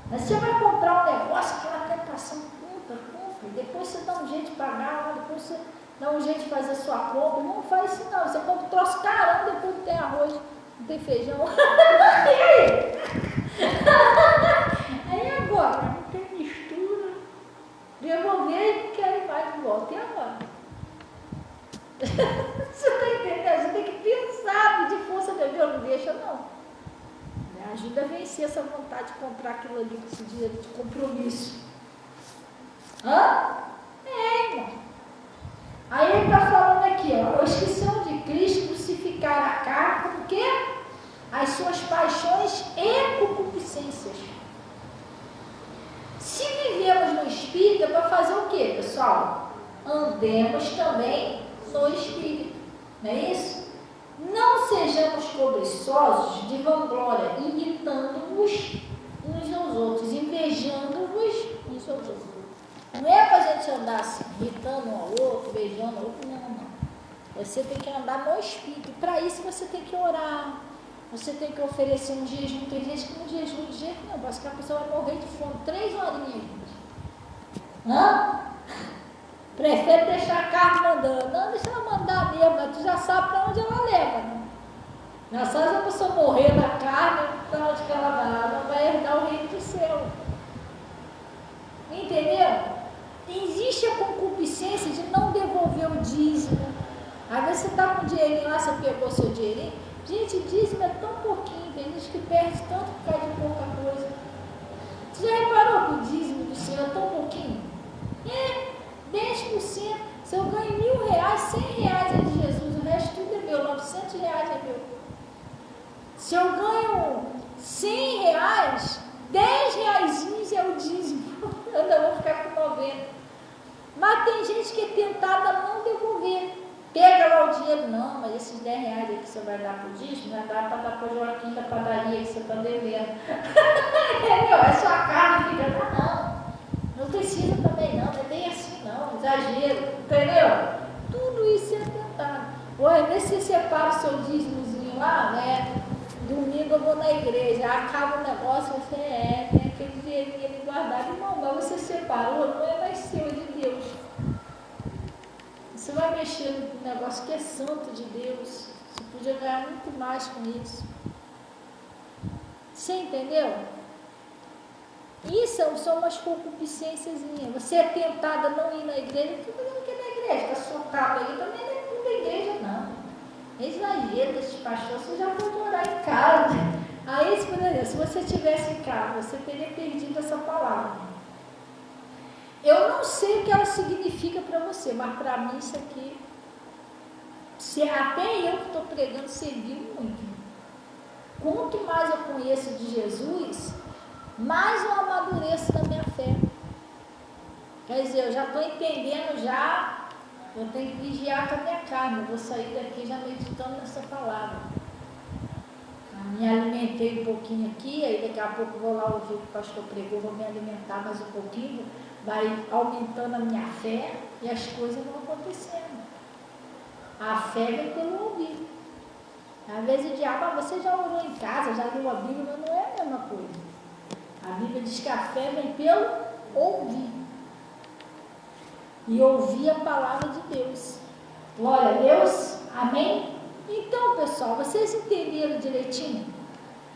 Mas você vai comprar um negócio, aquela tentação, compra. Depois você dá um jeito de pagar, depois você dá um jeito de fazer a sua compra. Não faz isso não. Você compra um troço caramba, depois não tem arroz, não tem feijão. E aí? Aí agora, não tem mistura. Devolver e não quero mais de volta. E agora? Você está entendendo? Você tem que pensar, pedir força de Deus, não deixa não. Me ajuda a vencer essa vontade de comprar aquilo ali com esse dinheiro de compromisso. Hã? Irmão. Aí ele está falando aqui, ó, os que são de Cristo crucificaram a carne com o quê? As suas paixões e concupiscências. Se vivemos no Espírito, é para fazer o quê, pessoal? Andemos também no Espírito. Não é isso? Não sejamos cobiçosos de vanglória, imitando-vos uns aos outros, invejando-vos uns aos outros. Não é para a gente andar assim, imitando um ao outro, beijando o outro, não. Você tem que andar no Espírito. E para isso você tem que orar. Você tem que oferecer um jejum. Tem gente que não jejum de jeito nenhum. Parece que a pessoa vai morrer de fome 3 horinhas. Hã? Prefere deixar a carne mandando. Não, deixa ela mandar mesmo, mas tu já sabe para onde ela leva. Né? Já sabe se a pessoa morrer na carne, para onde que ela vai. Ela não vai herdar o reino do céu. Entendeu? Existe a concupiscência de não devolver o dízimo. Às vezes você está com dinheirinho lá, você pegou seu dinheirinho. Gente, dízimo é tão pouquinho, tem gente que perde tanto por causa de pouca coisa. Você já reparou que o dízimo do Senhor é tão pouquinho? 10%. Se eu ganho R$1.000, R$100 é de Jesus, o resto tudo é meu, R$900 é meu. Se eu ganho R$100, R$10 é o dízimo. Eu ainda vou ficar com 90. Mas tem gente que é tentada a não devolver. Pega lá o dinheiro, não, mas esses R$10 aí que você vai dar para o dízimo, vai dar para dar para o Joaquim da padaria que você está devendo. Entendeu? É sua carne, fica, não precisa também não é bem assim não, exagero, entendeu? Tudo isso é tentado. Ou às vezes você separa o seu dízimozinho lá, né? Domingo eu vou na igreja, acaba o negócio, você tem aquele dinheirinho ali guardado, irmão, mas você separou, não é mais seu, é de Deus. Você vai mexer no negócio que é santo de Deus. Você podia ganhar muito mais com isso. Você entendeu? Isso são umas concupiscências. Você é tentada a não ir na igreja, porque você não quer ir na igreja, está soltado aí, também não é tudo da igreja, não. É exagero desses pastores, você já pode orar em casa. Aí, se você estivesse em casa, você teria perdido essa palavra. Eu não sei o que ela significa para você, mas para mim isso aqui, até eu que estou pregando, serviu muito. Quanto mais eu conheço de Jesus, mais eu amadureço da minha fé. Quer dizer, eu já estou entendendo já, eu tenho que vigiar com a minha carne, eu vou sair daqui já meditando nessa palavra. Me alimentei um pouquinho aqui, aí daqui a pouco vou lá ouvir o que o pastor pregou, vou me alimentar mais um pouquinho, vai aumentando a minha fé e as coisas vão acontecendo. A fé vem pelo ouvir. Às vezes o diabo, você já orou em casa, já leu a Bíblia, mas não é a mesma coisa. A Bíblia diz que a fé vem pelo ouvir. E ouvir a palavra de Deus. Glória a Deus. Amém? Então, pessoal, vocês entenderam direitinho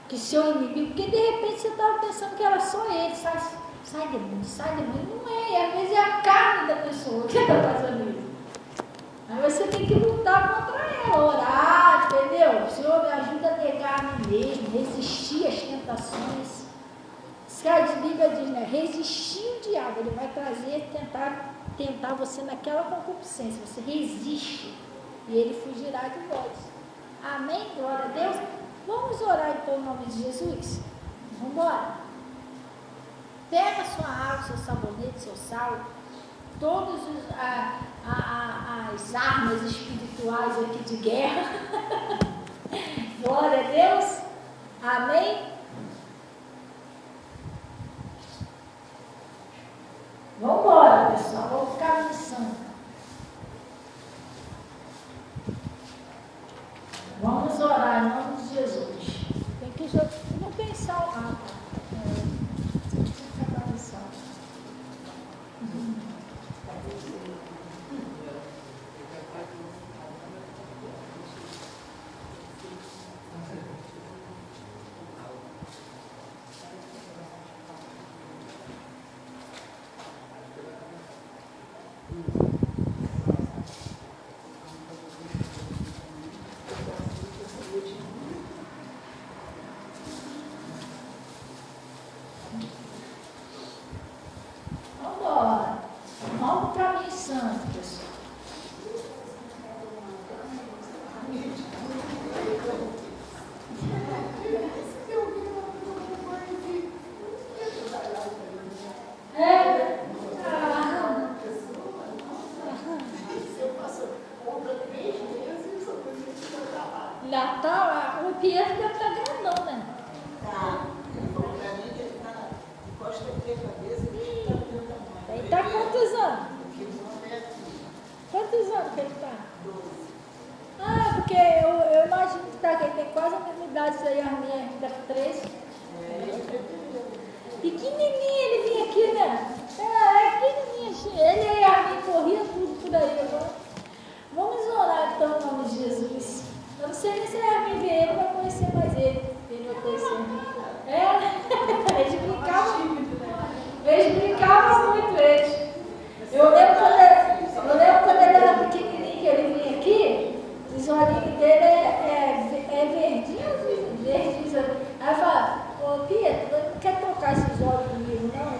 que seu inimigo, porque de repente você estava pensando que era só ele, sai demônio, não é, e às vezes é a carne da pessoa que está fazendo isso. Aí você tem que lutar contra ela, orar, entendeu? Senhor, me ajuda a negar a mim mesmo, resistir às tentações. Se a Bíblia diz, né, resistir o diabo, ele vai trazer, tentar você naquela concupiscência, você resiste e ele fugirá de vós. Amém? Glória a Deus. Vamos orar então em nome de Jesus? Vamos embora. Pega sua água, seu sabonete, seu sal, todas as armas espirituais aqui de guerra. Glória a Deus. Amém? Vamos embora, pessoal. Vamos ficar no santo. Vamos orar em nome de Jesus. Tem que não pensar o rápido. Tem que ficar no santo. Natal, o Pietro deve estar grandão, né? Tá. Ele falou pra mim que ele tá. Encosta aqui a cabeça e ele tá do meu tamanho. Ele está quantos anos? Porque eles vão ver aqui. Quantos anos que ele está? 12. Ah, porque eu imagino que tá, que ele tem quase a mesma idade aí, a minha, que tá com 13. Pequenininho ele vinha aqui, né? Pequenininho. Ele e a minha corria tudo por aí. Agora. Vamos orar então em nome de Jesus. Eu não sei nem se a Armin ver ele, vai conhecer mais ele. Ele vai conhecer. Eles brincavam muito, eles. Eu lembro quando ele era pequenininho, que ele vinha aqui, os olhinhos dele é verdinho, verdinho. Aí eu falo, ô Pietro, não quer tocar esses olhos comigo, não?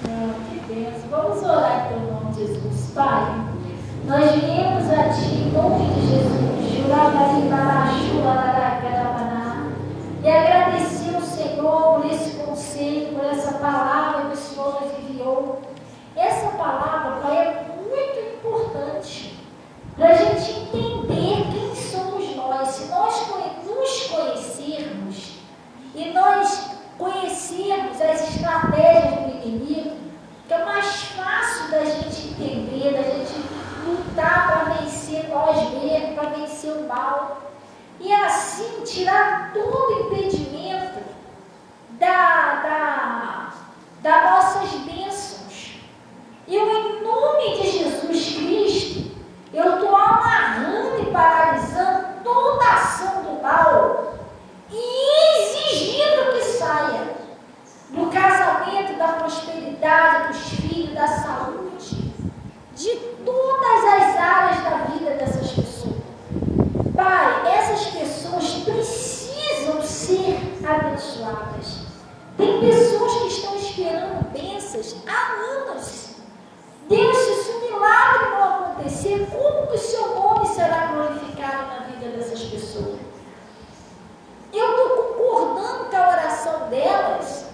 Não, que benção. Vamos orar pelo nome de Jesus. Pai, nós viemos a Ti em nome de Jesus. E agradecer ao Senhor por esse conselho, por essa palavra que o Senhor nos enviou. Essa palavra, Pai, é muito importante para a gente entender quem somos nós. Se nós nos conhecermos e nós conhecermos as estratégias do inimigo, fica mais fácil da gente entender, da gente lutar para vencer nós mesmos, para vencer o mal. E assim tirar todo o impedimento das nossas bênçãos. Eu, em nome de Jesus Cristo, eu estou amarrando e paralisando toda a ação do mal e exigindo que saia do casamento, da prosperidade, dos filhos, da saúde, de todas as áreas da vida dessas pessoas. Pai, essas pessoas precisam ser abençoadas. Tem pessoas que estão esperando bênçãos há anos. Deus, se esse milagre não acontecer, como que o seu nome será glorificado na vida dessas pessoas? Eu estou concordando com a oração delas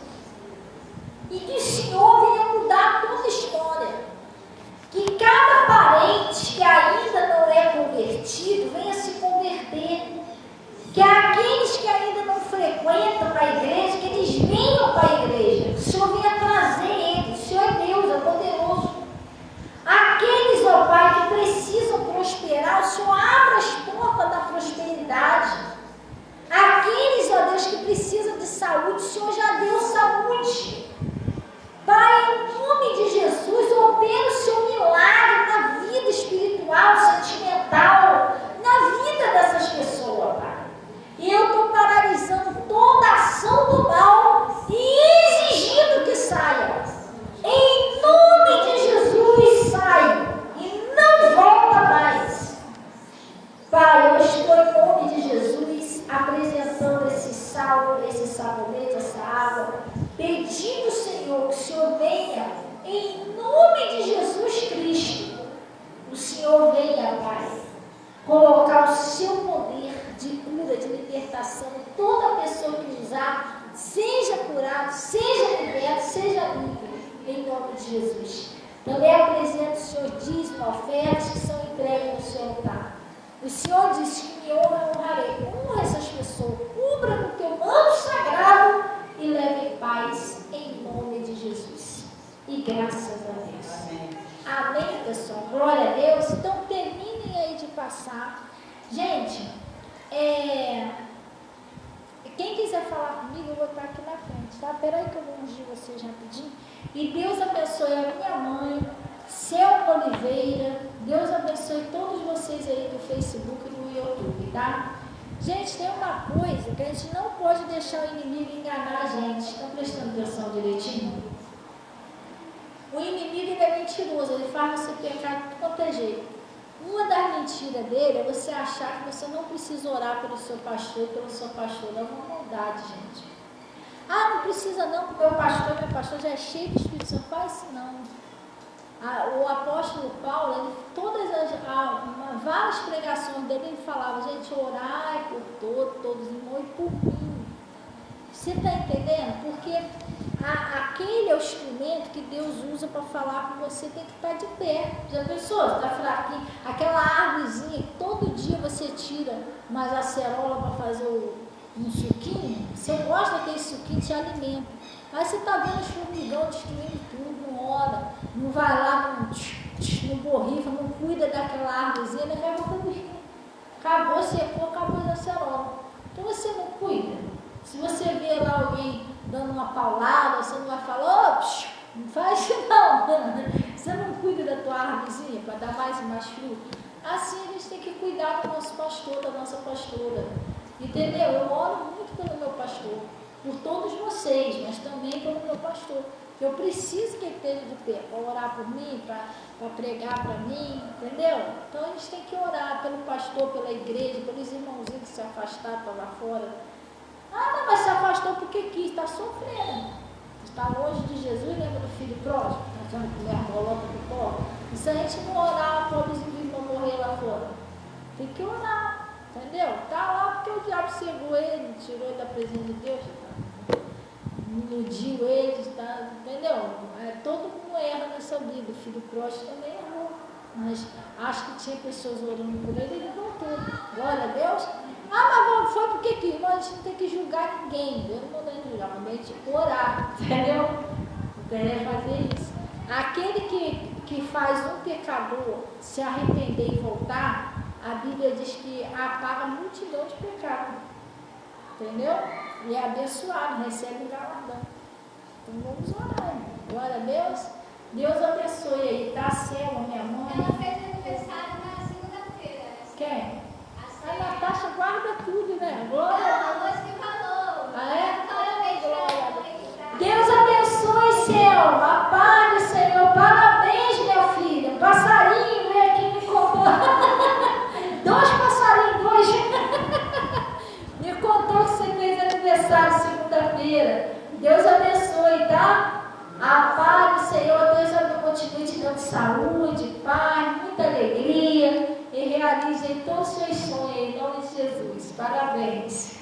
e que o Senhor venha mudar toda a história. Que cada parente que ainda não é convertido venha se converter. Que aqueles que ainda não frequentam a igreja, que eles venham para a igreja. O Senhor venha trazer eles. O Senhor é Deus, é poderoso. Aqueles, ó Pai, que precisam prosperar, o Senhor abra as portas da prosperidade. Aqueles, ó Deus, que precisam de saúde, o Senhor já deu saúde. Pai, em nome de Jesus, opera o seu milagre na vida espiritual, sentimental, na vida dessas pessoas, Pai. E eu estou paralisando toda a ação do mal e exigindo que saia. Em nome de Jesus, sai e não volta mais. Pai, eu estou em nome de Jesus apresentando esse sal, esse sabonete, essa água, pedindo, Senhor, que o Senhor venha, em nome de Jesus Cristo, o Senhor venha, Pai, colocar o seu poder de cura, de libertação em toda pessoa que usar, seja curado, seja liberto, seja livre, em nome de Jesus. Também apresento o Senhor dízimo, ofertas que são entregues no seu altar. O Senhor disse que me honra, eu honrarei. Honra essas pessoas, cubra no teu manto sagrado e leve em paz, em nome de Jesus. E graças a Deus. Amém. Amém, pessoal. Glória a Deus. Então, terminem aí de passar. Gente, quem quiser falar comigo, eu vou estar aqui na frente, tá? Peraí que eu vou ungir vocês rapidinho. E Deus abençoe a minha mãe, Selma Oliveira. Deus abençoe todos vocês aí do Facebook e do YouTube, tá? Gente, tem uma coisa que a gente não pode deixar o inimigo enganar a gente. Estão prestando atenção direitinho? O inimigo ele é mentiroso, ele faz você pecar de qualquer jeito. Uma das mentiras dele é você achar que você não precisa orar pelo seu pastor e pelo seu pastor. É uma maldade, gente. Ah, não precisa não, porque meu pastor já é cheio de Espírito Santo. Faz isso não. O apóstolo Paulo, várias pregações dele, ele falava, gente, orai por todos, irmãos, e por mim. Você está entendendo? Porque aquele é o instrumento que Deus usa para falar com você, tem que estar de pé. Já pensou? Está fraquinho. Aquela árvore um suquinho, você gosta daquele suquinho, te alimenta. Aí você está vendo os formigão destruindo tudo, não ora, não vai lá, não borrifa, não cuida daquela árvorezinha, né? Acabou, secou, acabou a acerola. Então você não cuida. Se você vê lá alguém dando uma paulada, você não vai falar, não faz isso não. Você não cuida da tua árvorezinha para dar mais e mais fruto. Assim a gente tem que cuidar do nosso pastor, da nossa pastora. Entendeu? Eu oro muito pelo meu pastor, por todos vocês, mas também pelo meu pastor. Eu preciso que ele esteja de pé para orar por mim, para pregar para mim, entendeu? Então a gente tem que orar pelo pastor, pela igreja, pelos irmãozinhos que se afastaram para lá fora. Ah, não, mas se afastou porque quis, está sofrendo. Está longe de Jesus, lembra do filho pródigo? Está achando que mulher coloca do pobre. E se a gente não orar, pobrezinhos vão morrer lá fora. Tem que orar, entendeu? Está lá porque o diabo cegou ele, tirou ele da presença de Deus, iludiu ele, tá, entendeu? Todo mundo erra nessa vida, o filho pródigo também errou. Mas acho que tinha pessoas orando por ele e ele voltou. Glória a Deus. Ah, mas foi porque quis. Mas a gente não tem que julgar ninguém. Eu não mandei julgar, mandei tipo orar, entendeu? Entendeu? Fazer isso. Aquele que faz um pecador se arrepender e voltar, a Bíblia diz que apaga a multidão de pecados. Entendeu? E é abençoado, recebe o galardão. Então vamos orar. Glória a Deus. Deus abençoe aí, tá? Selma, minha mãe. Ela fez aniversário na segunda-feira. Quem? A Natasha guarda tudo, né? Glória a Deus. Não, hoje que falou. Ah, é? Parabéns, Glória. Deus abençoe, Selma. A paz do Senhor. Parabéns, minha filha. Passarinho veio aqui me contou. 2 passarinhos hoje. Me contou que você fez aniversário segunda-feira. Deus abençoe, tá? A paz do Senhor, Deus continue te dando saúde, paz, muita alegria e realize todos os seus sonhos em nome de Jesus. Parabéns.